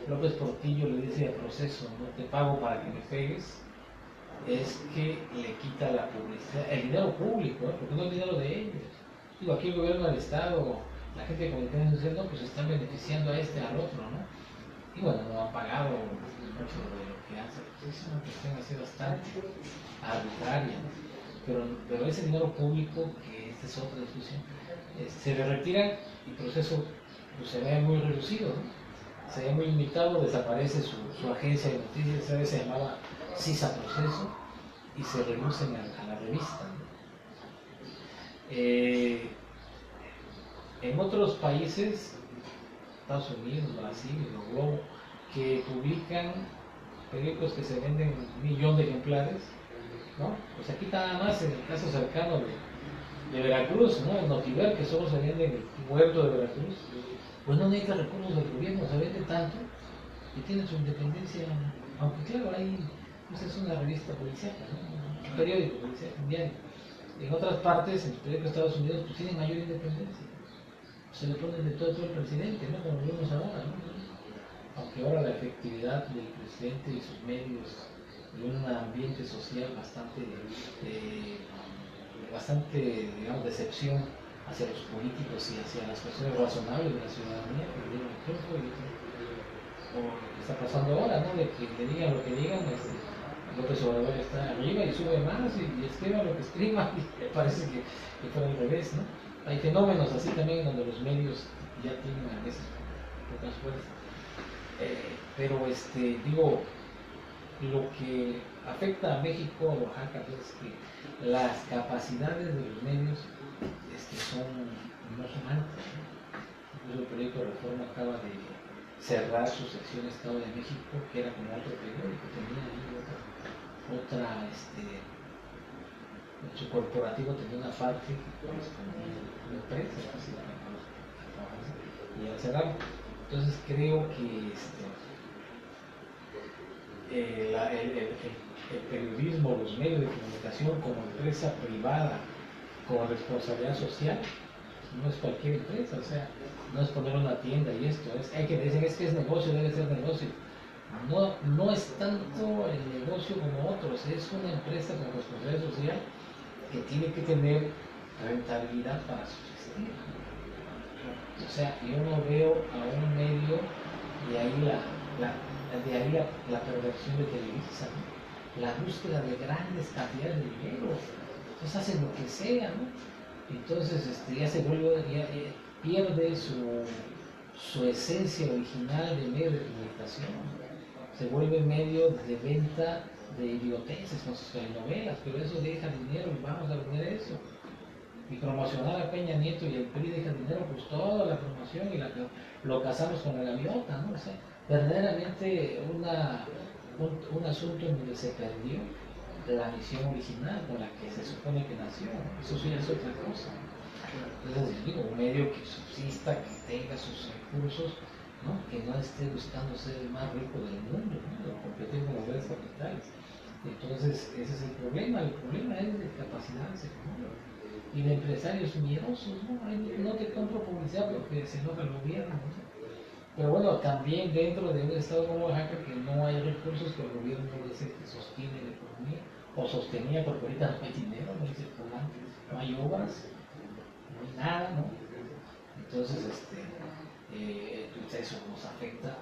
López Portillo le dice al Proceso, no te pago para que me pegues, es que le quita la publicidad, el dinero público, porque no es dinero de ellos. Digo, aquí el gobierno del Estado, la gente de comunicación social, no, pues están beneficiando a este, al otro, ¿no? Y bueno, no han pagado mucho de lo que hacen. Es una cuestión así bastante arbitraria, ¿no? Pero ese dinero público, que esta es otra discusión, se le retiran y el Proceso pues, se ve muy reducido, ¿no? Se ve muy limitado, desaparece su agencia de noticias, esa vez se llamaba CISA Proceso, y se reducen a la revista, ¿no? En otros países, Estados Unidos, Brasil, el Globo, que publican periódicos que se venden 1.000.000 de ejemplares, ¿no? Pues aquí nada más en el caso cercano de Veracruz, ¿no? El Notiver, que solo se vende en el puerto de Veracruz, pues no necesita recursos del gobierno, se vende tanto y tiene su independencia, aunque claro, pues es una revista policíaca, ¿no? Un periódico policíaco, un diario. En otras partes, en el periódico de Estados Unidos, pues tienen mayor independencia. Se le pone de todo el presidente, ¿no? Como vemos ahora, ¿no? Aunque ahora la efectividad del presidente y sus medios y un ambiente social bastante, digamos, decepción hacia los políticos y hacia las personas razonables de la ciudadanía que le dieron el triunfo o lo que está pasando ahora, ¿no? De que le digan lo que digan, López Obrador está arriba y sube más y escriba lo que escriba y me parece que fue al revés, ¿no? Hay fenómenos así también donde los medios ya tienen a veces pocas fuerzas. Pero digo, lo que afecta a México, a Oaxaca, es que las capacidades de los medios no son altas, ¿no? Incluso el periódico Reforma acaba de cerrar su sección Estado de México, que era como otro periódico, tenía ahí su corporativo tenía una parte que correspondía a la empresa, y al cerrar. Entonces creo que el periodismo, los medios de comunicación como empresa privada con responsabilidad social, no es cualquier empresa, o sea, no es poner una tienda y esto, hay que decir, es que es negocio, debe ser negocio. No es tanto el negocio como otros, es una empresa con responsabilidad social que tiene que tener rentabilidad para subsistir. O sea, yo no veo a un medio, de ahí la perversión de Televisa, ¿no? La búsqueda de grandes cantidades de dinero, entonces hacen lo que sea, ¿no? Entonces ya se vuelve, pierde su esencia original de medio de comunicación. Se vuelve medio de venta de idioteces con sus telenovelas, pero eso deja dinero y vamos a vender eso. Y promocionar a Peña Nieto y el PRI deja dinero, pues toda la promoción y lo casamos con la gaviota, ¿no? O sea, verdaderamente un asunto en donde se perdió la misión original con la que se supone que nació. Eso sí es otra cosa. Entonces, digo, un medio que subsista, que tenga sus recursos, ¿no? Que no esté buscando ser el más rico del mundo, ¿no? O competir con los grandes capitales. Entonces, ese es el problema es de capacidades económicas y de empresarios miedosos, ¿no? No te compro publicidad porque se enoja el gobierno, ¿no? Pero bueno, también dentro de un estado como Oaxaca que no hay recursos, que el gobierno es el que sostiene la economía, o sostenía porque ahorita no hay dinero, no hay circulante, no hay obras, no hay nada, ¿no? Entonces, pues eso nos afecta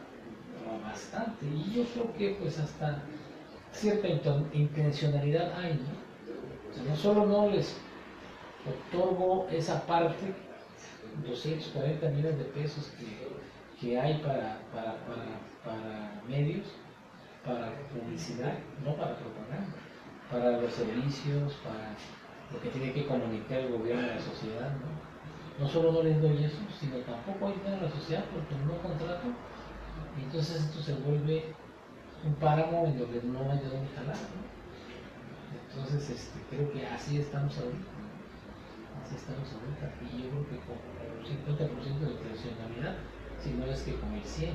bastante y yo creo que pues hasta cierta intencionalidad hay, ¿no? O sea, no solo no les otorgo esa parte, 240 millones de pesos que hay para medios, para publicidad, no para propaganda, para los servicios, para lo que tiene que comunicar el gobierno a la sociedad, ¿no? No solo no les doy eso, sino tampoco hay dinero a la sociedad porque no contrato, y entonces esto se vuelve un páramo en donde no hay de dónde jalar, ¿no? Entonces creo que así estamos ahorita, ¿no? Así estamos ahorita, y yo creo que con un 50% de intencionalidad, si no es que con el 100%,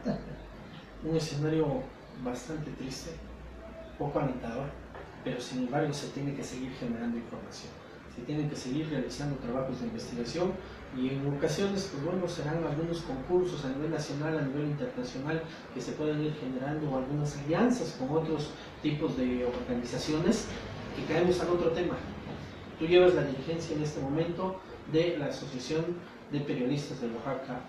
¿no? Un escenario bastante triste, poco alentador, pero sin embargo se tiene que seguir generando información, se tienen que seguir realizando trabajos de investigación y en ocasiones, pues bueno, serán algunos concursos a nivel nacional, a nivel internacional que se pueden ir generando o algunas alianzas con otros tipos de organizaciones que caemos al otro tema. Tú llevas la dirigencia en este momento de la Asociación de Periodistas de Oaxaca,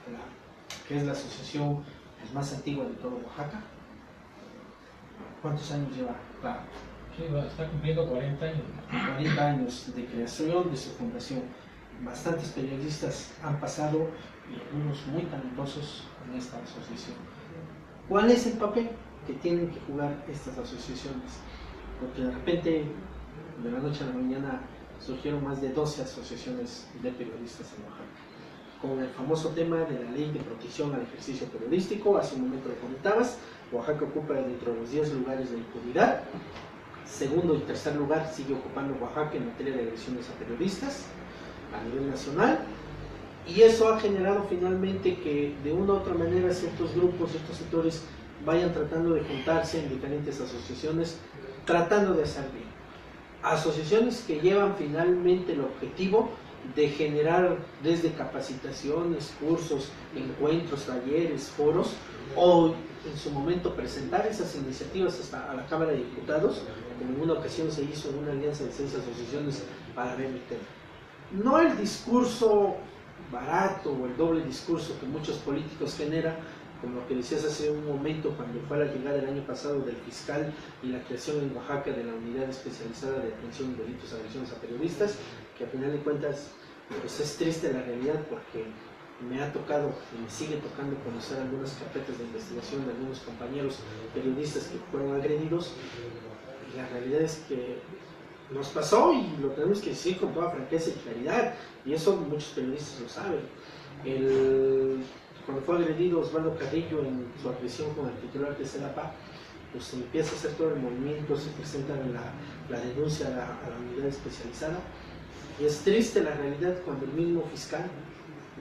que es la asociación más antigua de todo Oaxaca. ¿Cuántos años lleva? Claro. Sí, está cumpliendo 40 años. 40 años de creación, de su fundación. Bastantes periodistas han pasado y algunos muy talentosos en esta asociación. ¿Cuál es el papel que tienen que jugar estas asociaciones? Porque de repente, de la noche a la mañana, surgieron más de 12 asociaciones de periodistas en Oaxaca. Con el famoso tema de la ley de protección al ejercicio periodístico, hace un momento lo comentabas, Oaxaca ocupa dentro de los 10 lugares de impunidad. Segundo y tercer lugar sigue ocupando Oaxaca en materia de agresiones a periodistas a nivel nacional, y eso ha generado finalmente que de una u otra manera ciertos grupos, ciertos sectores vayan tratando de juntarse en diferentes asociaciones, tratando de hacer bien. Asociaciones que llevan finalmente el objetivo de generar desde capacitaciones, cursos, encuentros, talleres, foros, o en su momento presentar esas iniciativas hasta a la Cámara de Diputados, como en una ocasión se hizo en una alianza de 6 asociaciones para ver el tema. No el discurso barato o el doble discurso que muchos políticos generan, como lo que decías hace un momento cuando fue la llegada el año pasado del fiscal y la creación en Oaxaca de la Unidad Especializada de Atención de Delitos y Agresiones a Periodistas, que a final de cuentas pues es triste la realidad porque me ha tocado y me sigue tocando conocer algunas carpetas de investigación de algunos compañeros periodistas que fueron agredidos, y la realidad es que nos pasó y lo tenemos que decir con toda franqueza y claridad, y eso muchos periodistas lo saben. Cuando fue agredido Osvaldo Carrillo en su agresión con el titular de CEDAPA, pues se empieza a hacer todo el movimiento, se presenta la denuncia a la unidad especializada, y es triste la realidad cuando el mismo fiscal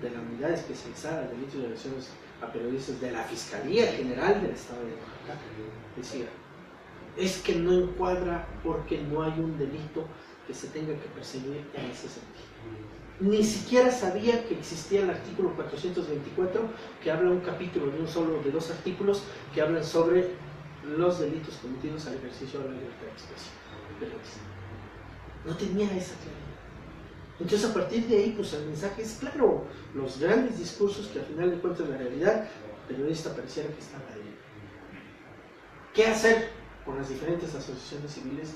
de la unidad especializada de delitos y agresiones a periodistas de la Fiscalía General del Estado de Oaxaca decía: es que no encuadra porque no hay un delito que se tenga que perseguir en ese sentido. Ni siquiera sabía que existía el artículo 424, que habla un capítulo de 2 artículos que hablan sobre los delitos cometidos al ejercicio de la libertad de expresión. No tenía esa claridad. Entonces, a partir de ahí, pues el mensaje es claro. Los grandes discursos que al final de cuentas la realidad, el periodista pareciera que está ahí. ¿Qué hacer con las diferentes asociaciones civiles?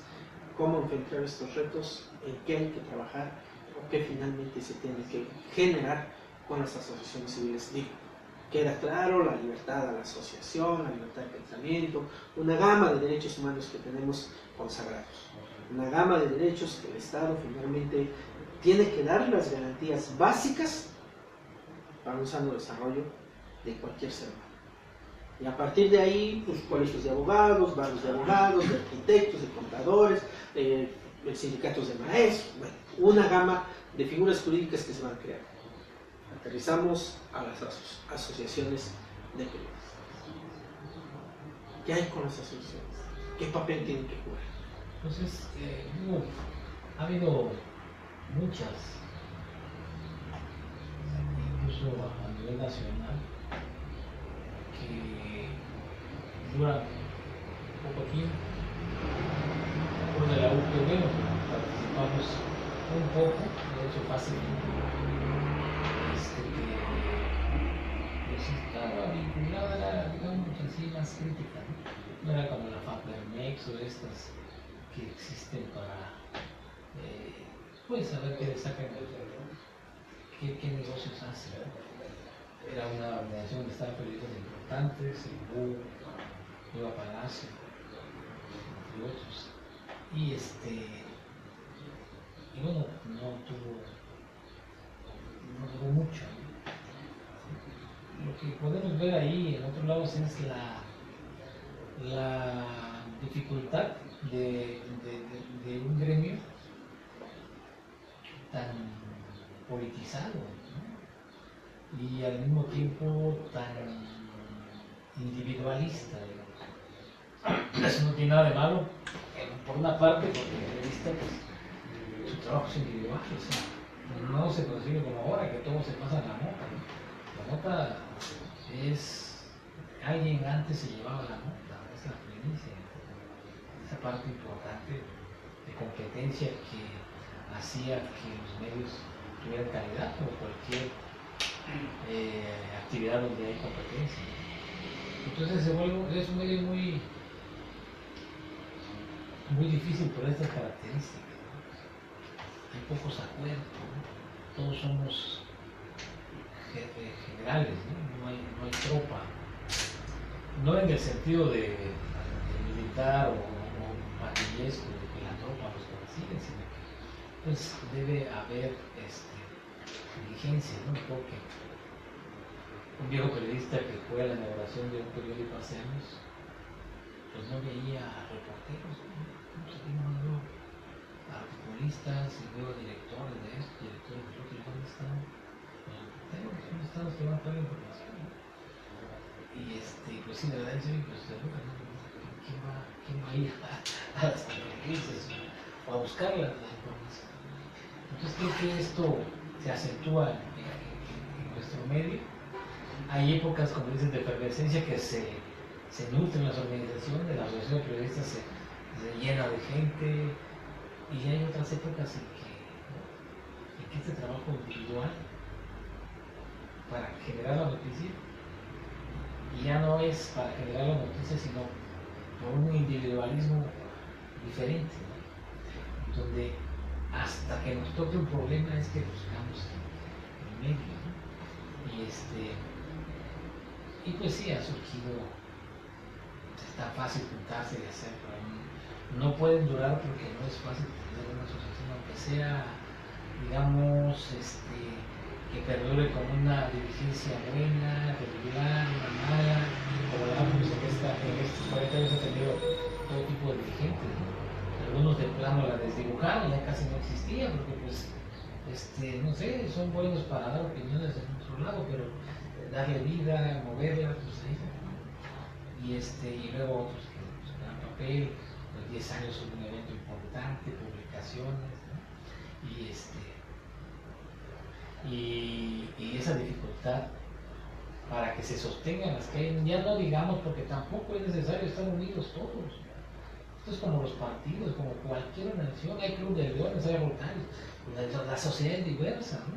¿Cómo enfrentar estos retos? ¿En qué hay que trabajar? ¿O qué finalmente se tiene que generar con las asociaciones civiles? Digo, queda claro la libertad a la asociación, la libertad de pensamiento, una gama de derechos humanos que tenemos consagrados. Una gama de derechos que el Estado finalmente tiene que dar las garantías básicas para un sano desarrollo de cualquier ser humano. Y a partir de ahí, pues colegios de abogados, barrios de abogados, de arquitectos, de contadores, sindicatos de maestros, bueno, una gama de figuras jurídicas que se van creando. Aterrizamos a las asociaciones de periodistas. ¿Qué hay con las asociaciones? ¿Qué papel tienen que jugar? Entonces, ha habido muchas, incluso a nivel nacional, que duran poco tiempo. Por de la UPB participamos un poco, de hecho fácil, que estaba vinculada, era, digamos así, más crítica, ¿no? No era como la FAPERMEX o estas que existen para pues saber qué le sacan, qué negocios hacen, ¿no? Era una organización donde estaban periodistas importantes, el BU, Eva Palacio, entre otros. Y bueno, no duró mucho, ¿no? Lo que podemos ver ahí en otros lados es la dificultad de un gremio tan politizado, ¿no? Y al mismo tiempo tan individualista, digamos. Eso no tiene nada de malo, por una parte, porque el periodista, pues, su trabajo es individual, o sea, no se consigue como ahora, que todo se pasa en la nota, ¿no? La nota es, alguien antes se llevaba la nota, es la primicia, esa parte importante de competencia que hacía que los medios tuvieran calidad, como cualquier actividad donde hay competencia. Entonces es un medio muy difícil por estas características. Hay pocos acuerdos, ¿no? Todos somos generales, ¿no? No hay tropa. No en el sentido de militar o patillesco, de que la tropa los persigue, sino que pues debe haber diligencia, ¿no? Porque un viejo periodista que fue a la inauguración de un periódico hace años, pues no veía reporteros, ¿no? No a articulistas y luego directores de esto, directores de otro, ¿dónde están los reporteros? ¿Dónde están los que van a dar la información? Y pues sí, de verdad, pues ¿quién va a ir a las entrevistas o a buscar la información? Entonces creo que esto se acentúa en nuestro medio. Hay épocas, como dicen, de efervescencia que se nutren las organizaciones, la asociación de periodistas se llena de gente, y hay otras épocas en que este trabajo individual para generar la noticia ya no es para generar la noticia, sino por un individualismo diferente, ¿no? Donde hasta que nos toque un problema es que buscamos el medio, ¿no? Y pues sí, ha surgido, es tan fácil juntarse y hacer, pero no pueden durar porque no es fácil tener una asociación, aunque sea, digamos, que perdure con una dirigencia buena, regular, una mala, como hablamos en estos 40 años ha tenido todo tipo de dirigentes, ¿no? Algunos de plano la desdibujaron, ya casi no existía, porque pues, no sé, son buenos para dar opiniones de nuestro lado, pero darle vida, moverla, pues ahí. Y luego otros que pues, dan papel, los 10 años son un evento importante, publicaciones, ¿no? Y esa dificultad para que se sostengan las que hay, ya no digamos, porque tampoco es necesario estar unidos todos. Esto es como los partidos, como cualquier nación, hay club de leones, hay rotarios, la sociedad es diversa, ¿no?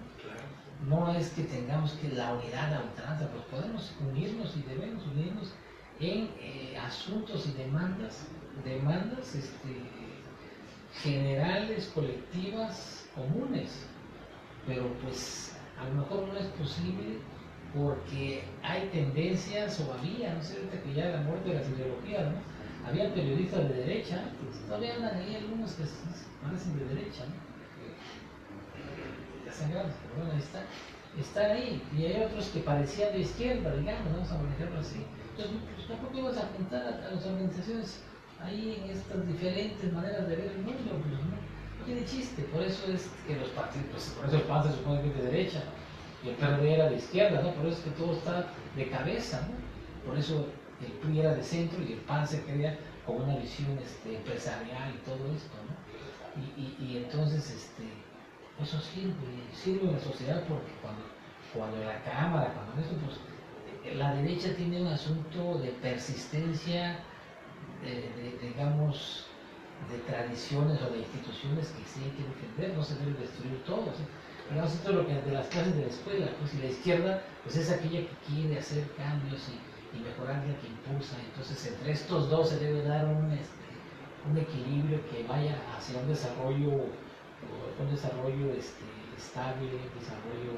No es que tengamos que la unidad a ultranza, pues podemos unirnos y debemos unirnos en asuntos y demandas generales, colectivas, comunes, pero pues a lo mejor no es posible porque hay tendencias, o había, no sé, ahorita que ya la muerte de las ideologías, ¿no? Había periodistas de derecha, pues todavía andan ahí algunos que parecen de derecha, ¿no? Ya están grandes, pero bueno, están ahí, y hay otros que parecían de izquierda, digamos, vamos a manejarlo así. Entonces, pues, tampoco ibas a juntar a las organizaciones ahí en estas diferentes maneras de ver el mundo, pues, no tiene chiste. Por eso es que los partidos, pues, por eso el PAN se supone que es de derecha, y el PRD era de izquierda, ¿no? Por eso es que todo está de cabeza, ¿no? Por eso el PRI era de centro y el PAN se crea con una visión empresarial y todo esto, ¿no? Y entonces, eso sirve en la sociedad porque cuando en la Cámara, cuando eso, pues la derecha tiene un asunto de persistencia, digamos, de tradiciones o de instituciones que sí hay que defender, no se debe destruir todo. ¿Sí? Digamos, esto es lo que de las clases de la escuela, pues, y la izquierda pues es aquella que quiere hacer cambios y mejorar, la que impulsa. Entonces, entre estos dos se debe dar un equilibrio que vaya hacia un desarrollo estable, un desarrollo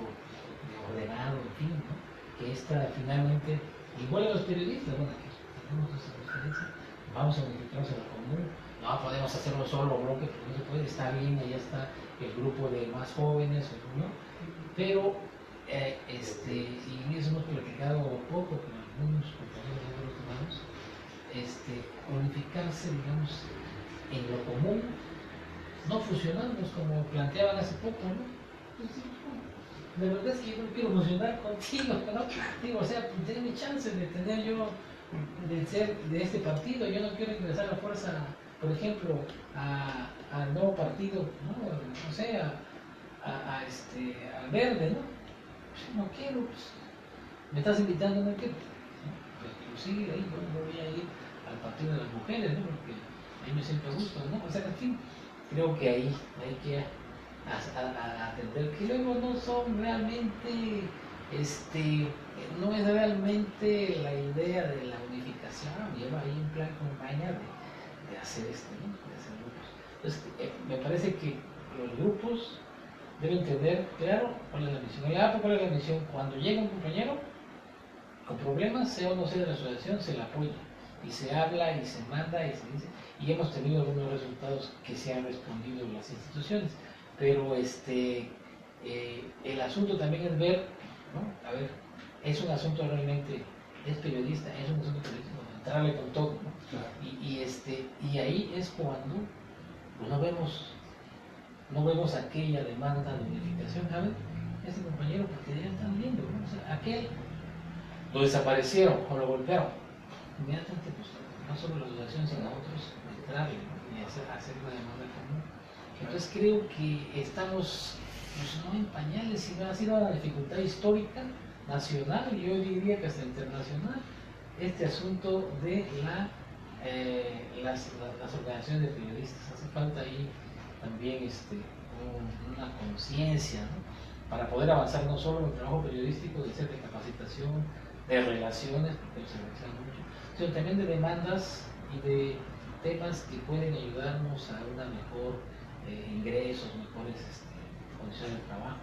ordenado, en fin, ¿no? Que finalmente, igual a los periodistas, bueno, que tenemos esa diferencia, vamos a unificarnos en lo común, no podemos hacer un solo bloque, porque no se puede, está bien, allá está el grupo de más jóvenes, ¿no? Pero, y eso hemos platicado poco con algunos compañeros de otros lados, unificarse, digamos, en lo común, no fusionarnos como planteaban hace poco, ¿no? Pues, la verdad es que yo no quiero fusionar contigo, ¿no? Digo, o sea, tener mi chance de tener yo, de ser de este partido, yo no quiero ingresar a fuerza, por ejemplo, al nuevo partido, no sé, al verde, ¿no? Pues, no quiero, pues, me estás invitando, no quiero, ¿no? Pues, inclusive ahí yo no voy a ir al partido de las mujeres, ¿no? Porque ahí me siento a gusto, ¿no? O sea, en fin, creo que ahí hay que atender que luego no son realmente, no es realmente la idea de la unificación, lleva ahí un plan campaña de hacer ¿no? De hacer grupos. Entonces, me parece que los grupos deben tener claro cuál es la misión. En la APO, ¿cuál es la misión? Cuando llega un compañero con problemas, sea o no sea de la asociación, se le apoya y se habla y se manda y se dice, y hemos tenido algunos resultados que se han respondido en las instituciones, pero el asunto también es ver, ¿no? A ver, es un asunto realmente, es periodista, es un asunto periodístico, entrarle con todo, ¿no? Claro. Y ahí es cuando pues, no vemos aquella demanda de unificación, a ver, ese compañero, porque ya están viendo, ¿no? O sea, aquel lo desaparecieron o lo golpearon, inmediatamente pues no solo la asociación sino otros entrarle, ¿no? Y hacer una demanda común. Entonces creo que estamos pues, no en pañales, sino ha sido una dificultad histórica, nacional y yo diría que hasta internacional, este asunto de las organizaciones de periodistas. Hace falta ahí también una conciencia, ¿no? Para poder avanzar no solo en el trabajo periodístico, de ser de capacitación, de relaciones, porque se realiza mucho, sino también de demandas y de temas que pueden ayudarnos a una mejor ingresos, mejores condiciones de trabajo,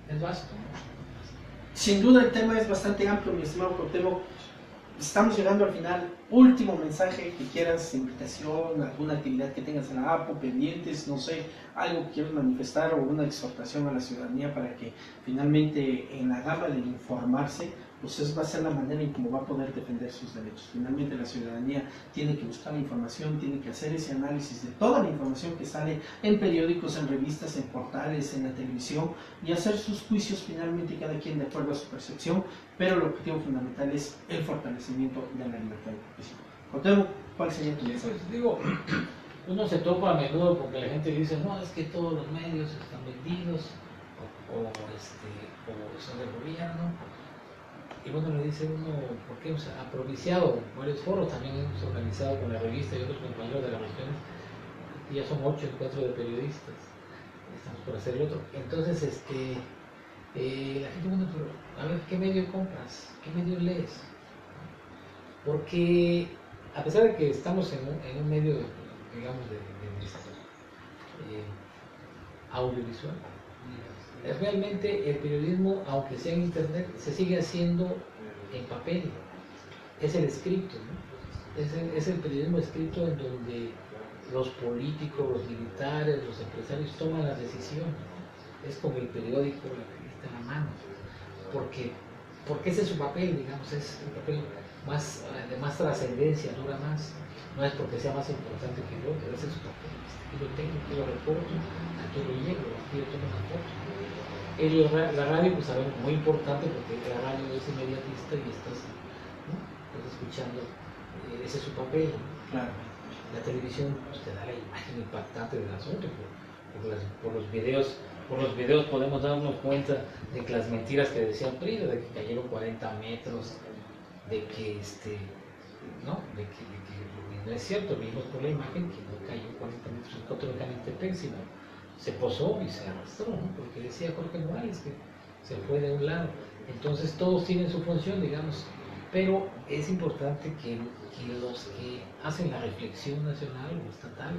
¿no? Es vasto, ¿no? Sin duda el tema es bastante amplio, mi estimado Cuauhtémoc. Estamos llegando al final. Último mensaje que quieras, invitación, alguna actividad que tengas en la APO, pendientes, no sé, algo que quieras manifestar o una exhortación a la ciudadanía para que finalmente en la gama de informarse, pues va a ser la manera en cómo va a poder defender sus derechos. Finalmente la ciudadanía tiene que buscar la información, tiene que hacer ese análisis de toda la información que sale en periódicos, en revistas, en portales, en la televisión y hacer sus juicios finalmente cada quien de acuerdo a su percepción, pero el objetivo fundamental es el fortalecimiento de la libertad de expresión. Cuauhtémoc, ¿cuál sería tu mensaje? Pues digo, uno se topa a menudo porque la gente dice, no, es que todos los medios están vendidos o son del gobierno. Y bueno, le dice uno, ¿por qué? O sea, ha propiciado varios foros, también hemos organizado con la revista y otros compañeros de las regiones, ya son 8 encuentros de periodistas, estamos por hacer el otro. Entonces, la gente, bueno, pero a ver, ¿qué medio compras? ¿Qué medio lees? Porque a pesar de que estamos en un medio, digamos, de audiovisual, realmente el periodismo, aunque sea en internet, se sigue haciendo en papel. Es el escrito, ¿no? Es el periodismo escrito en donde los políticos, los militares, los empresarios toman las decisiones. Es como el periódico, la revista en la mano. Porque ese es su papel, digamos, es el papel de más trascendencia, dura más. No es porque sea más importante que yo, pero ese es su papel. Aquí lo tengo, aquí lo reporto, aquí lo llevo, aquí lo tomo una foto. La radio, pues sabemos, muy importante porque la radio es inmediatista y estás, ¿no? Estás escuchando, ese es su papel. Claro. La televisión pues, te da la imagen impactante del asunto, por los videos podemos darnos cuenta de que las mentiras que decía Prida, de que cayeron 40 metros, de que ¿no? De que no es cierto, vimos por la imagen que no cayó 40 metros en Cotolecán en Tepec, sino se posó y se arrastró, ¿no? Porque decía Jorge Morales que se fue de un lado. Entonces todos tienen su función, digamos, pero es importante que los que hacen la reflexión nacional o estatal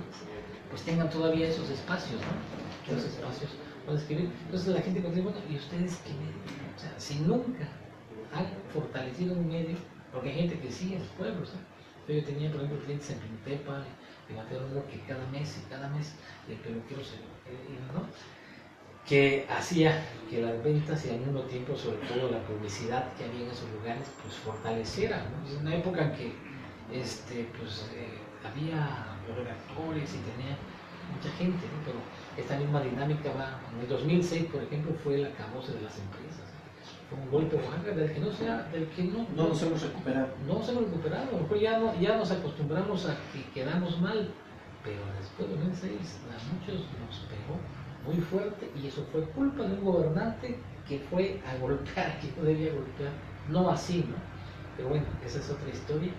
pues tengan todavía esos espacios, ¿no? Esos espacios para escribir. Entonces la gente dice, bueno, ¿y ustedes qué medio? O sea, si nunca han fortalecido un medio, porque hay gente que sí en los pueblos, ¿no? Yo tenía, por ejemplo, clientes en Pintepa, en Mateador, que cada mes, el peluquero ¿no? Que hacía que las ventas y al mismo tiempo, sobre todo la publicidad que había en esos lugares, pues fortaleciera, ¿no? Es una época en que había los redactores y tenía mucha gente, ¿no? Pero esta misma dinámica va, en el 2006, por ejemplo, fue el acabose de las empresas. Fue un golpe bajo del que no nos hemos recuperado. No nos hemos recuperado, a lo mejor ya nos acostumbramos a que quedamos mal, pero después de 2006 a muchos nos pegó muy fuerte y eso fue culpa de un gobernante que fue a golpear, que no debía golpear, no así, ¿no? Pero bueno, esa es otra historia.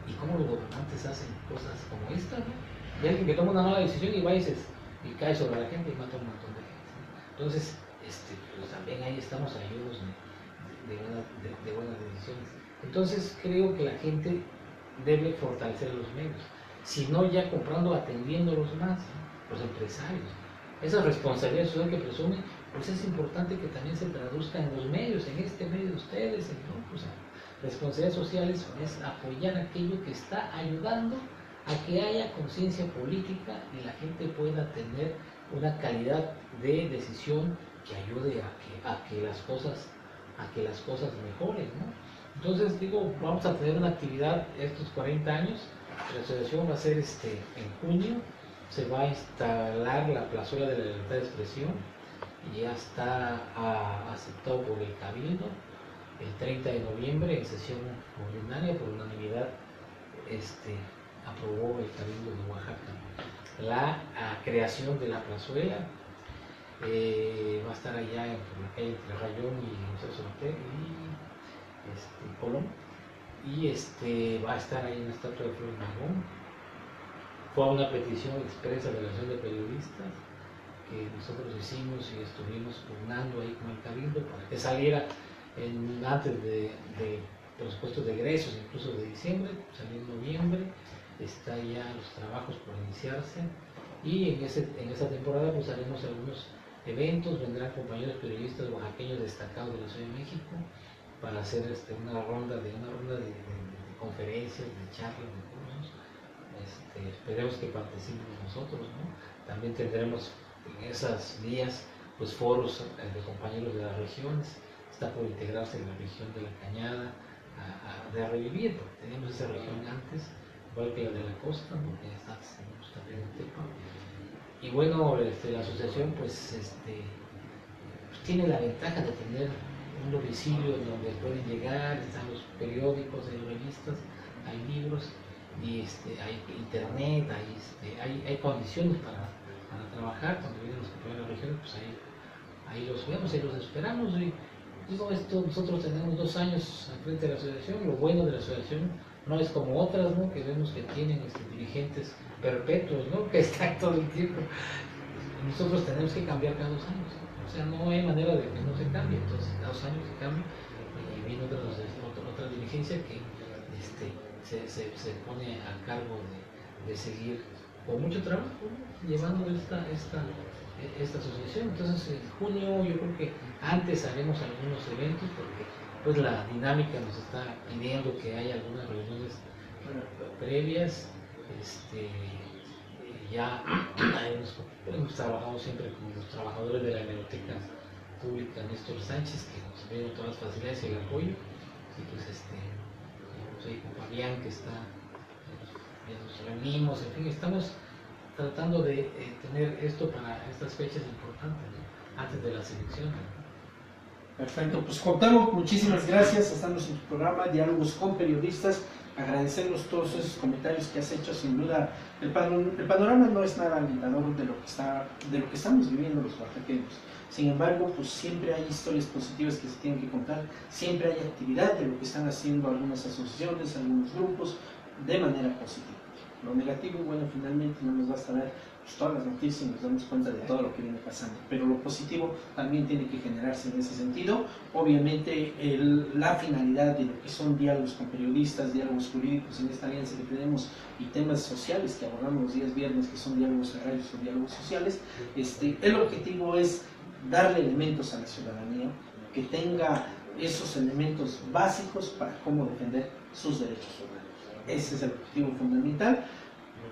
Y cómo los gobernantes hacen cosas como esta, ¿no? Y alguien que toma una mala decisión y va y cae sobre la gente y mata a un montón de gente, ¿no? Entonces, pues también ahí estamos ayudos de buenas decisiones. Entonces creo que la gente debe fortalecer los medios, si no ya comprando, atendiéndolos más, ¿no? Los empresarios. Esa responsabilidad social que presumen, pues es importante que también se traduzca en los medios, en este medio de ustedes, ¿no? Pues, responsabilidad social es apoyar aquello que está ayudando a que haya conciencia política y la gente pueda tener una calidad de decisión que ayude a que las cosas mejoren, ¿no? Entonces digo, vamos a tener una actividad estos 40 años. La asociación va a ser en junio, se va a instalar la plazuela de la libertad de expresión y ya está aceptado por el Cabildo. El 30 de noviembre, en sesión ordinaria, por unanimidad, aprobó el Cabildo de Oaxaca la creación de la plazuela. Va a estar allá por la calle entre Rayón y José Solter y Colón. Y va a estar ahí en la estatua de Flores Magón. Fue una petición expresa de la Asociación de Periodistas que nosotros hicimos y estuvimos pugnando ahí con el Cabildo para que saliera antes de presupuestos de egresos, incluso de diciembre, salió en noviembre. Está ya los trabajos por iniciarse y en esa temporada pues haremos algunos eventos, vendrán compañeros periodistas oaxaqueños destacados de la Ciudad de México para hacer una ronda de conferencias, de charlas, de cursos. Esperemos que participen nosotros, ¿no? También tendremos en esas días pues foros de compañeros de las regiones. Está por integrarse la región de la Cañada de revivir, porque teníamos esa región antes, igual que la de la costa, ¿no? Tenemos también en Tepa. Y bueno, la asociación pues tiene la ventaja de tener un domicilio donde pueden llegar, están los periódicos, hay revistas, hay libros y hay internet, hay condiciones para trabajar. Cuando vienen los compañeros de la región, pues ahí los vemos y los esperamos. Y digo, nosotros tenemos 2 años al frente de la asociación. Lo bueno de la asociación no es como otras, ¿no? Que vemos que tienen dirigentes perpetuos, ¿no? Que están todo el tiempo. Nosotros tenemos que cambiar cada 2 años. O sea, no hay manera de que no se cambie. Entonces, cada 2 años se cambia y viene otra dirigencia que se pone a cargo de seguir con mucho trabajo, ¿no? Llevando esta asociación. Entonces, en junio yo creo que antes haremos algunos eventos porque pues la dinámica nos está pidiendo que haya algunas reuniones previas. Ya hemos trabajado siempre con los trabajadores de la Biblioteca Pública Néstor Sánchez, que nos dieron todas las facilidades y el apoyo. Y pues ahí con Fabián que está, nos reunimos, en fin, estamos tratando de tener esto para estas fechas importantes, ¿no? Antes de las elecciones. Perfecto, pues Cuauhtémoc, muchísimas gracias. Estamos en tu programa Diálogos con Periodistas. Agradecernos todos esos comentarios que has hecho. Sin duda, el panorama no es nada alentador de lo que estamos viviendo los oaxaqueños. Sin embargo, pues siempre hay historias positivas que se tienen que contar, siempre hay actividad de lo que están haciendo algunas asociaciones, algunos grupos, de manera positiva. Lo negativo, bueno, finalmente no nos basta ver pues, todas las noticias y nos damos cuenta de todo lo que viene pasando, pero lo positivo también tiene que generarse en ese sentido. Obviamente la finalidad de lo que son diálogos con periodistas, diálogos jurídicos en esta alianza que tenemos y temas sociales que abordamos los días viernes, que son diálogos agrarios o diálogos sociales, el objetivo es darle elementos a la ciudadanía que tenga esos elementos básicos para cómo defender sus derechos humanos. Ese es el objetivo fundamental.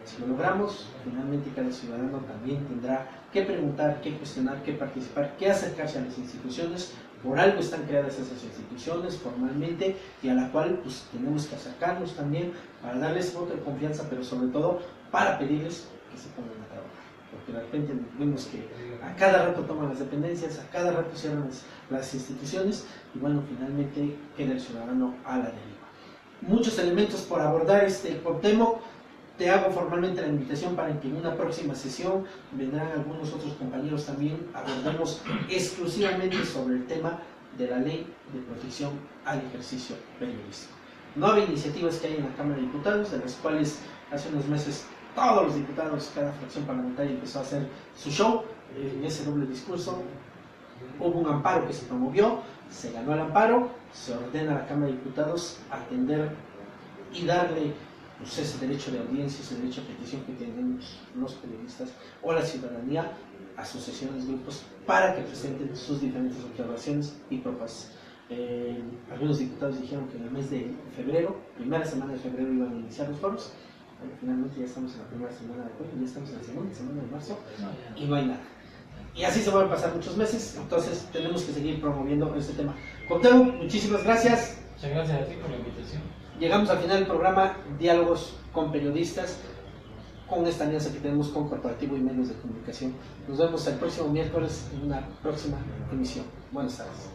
Si lo logramos, finalmente cada ciudadano también tendrá que preguntar, que cuestionar, que participar, que acercarse a las instituciones. Por algo están creadas esas instituciones formalmente y a la cual pues, tenemos que acercarnos también para darles voto de confianza, pero sobre todo para pedirles que se pongan a trabajar. Porque de repente vemos que a cada rato toman las dependencias, a cada rato cierran las instituciones y bueno, finalmente queda el ciudadano a la deriva. Muchos elementos por abordar Cuauhtémoc. Te hago formalmente la invitación para que en una próxima sesión vendrán algunos otros compañeros también, abordemos exclusivamente sobre el tema de la ley de protección al ejercicio periodístico. 9 iniciativas que hay en la Cámara de Diputados, de las cuales hace unos meses todos los diputados, cada fracción parlamentaria empezó a hacer su show en ese doble discurso. Hubo un amparo que se promovió, se ganó el amparo, se ordena a la Cámara de Diputados atender y darle pues, ese derecho de audiencia, ese derecho a petición que tienen los periodistas o la ciudadanía, asociaciones, grupos, para que presenten sus diferentes observaciones y propuestas. Algunos diputados dijeron que en el mes de febrero, primera semana de febrero, iban a iniciar los foros. Bueno, finalmente ya estamos en la primera semana de julio, ya estamos en la segunda semana de marzo y no hay nada. Y así se van a pasar muchos meses, entonces tenemos que seguir promoviendo este tema. Cuauhtémoc, muchísimas gracias. Muchas gracias a ti por la invitación. Llegamos al final del programa Diálogos con Periodistas, con esta alianza que tenemos con Corporativo y Medios de Comunicación. Nos vemos el próximo miércoles en una próxima emisión. Buenas tardes.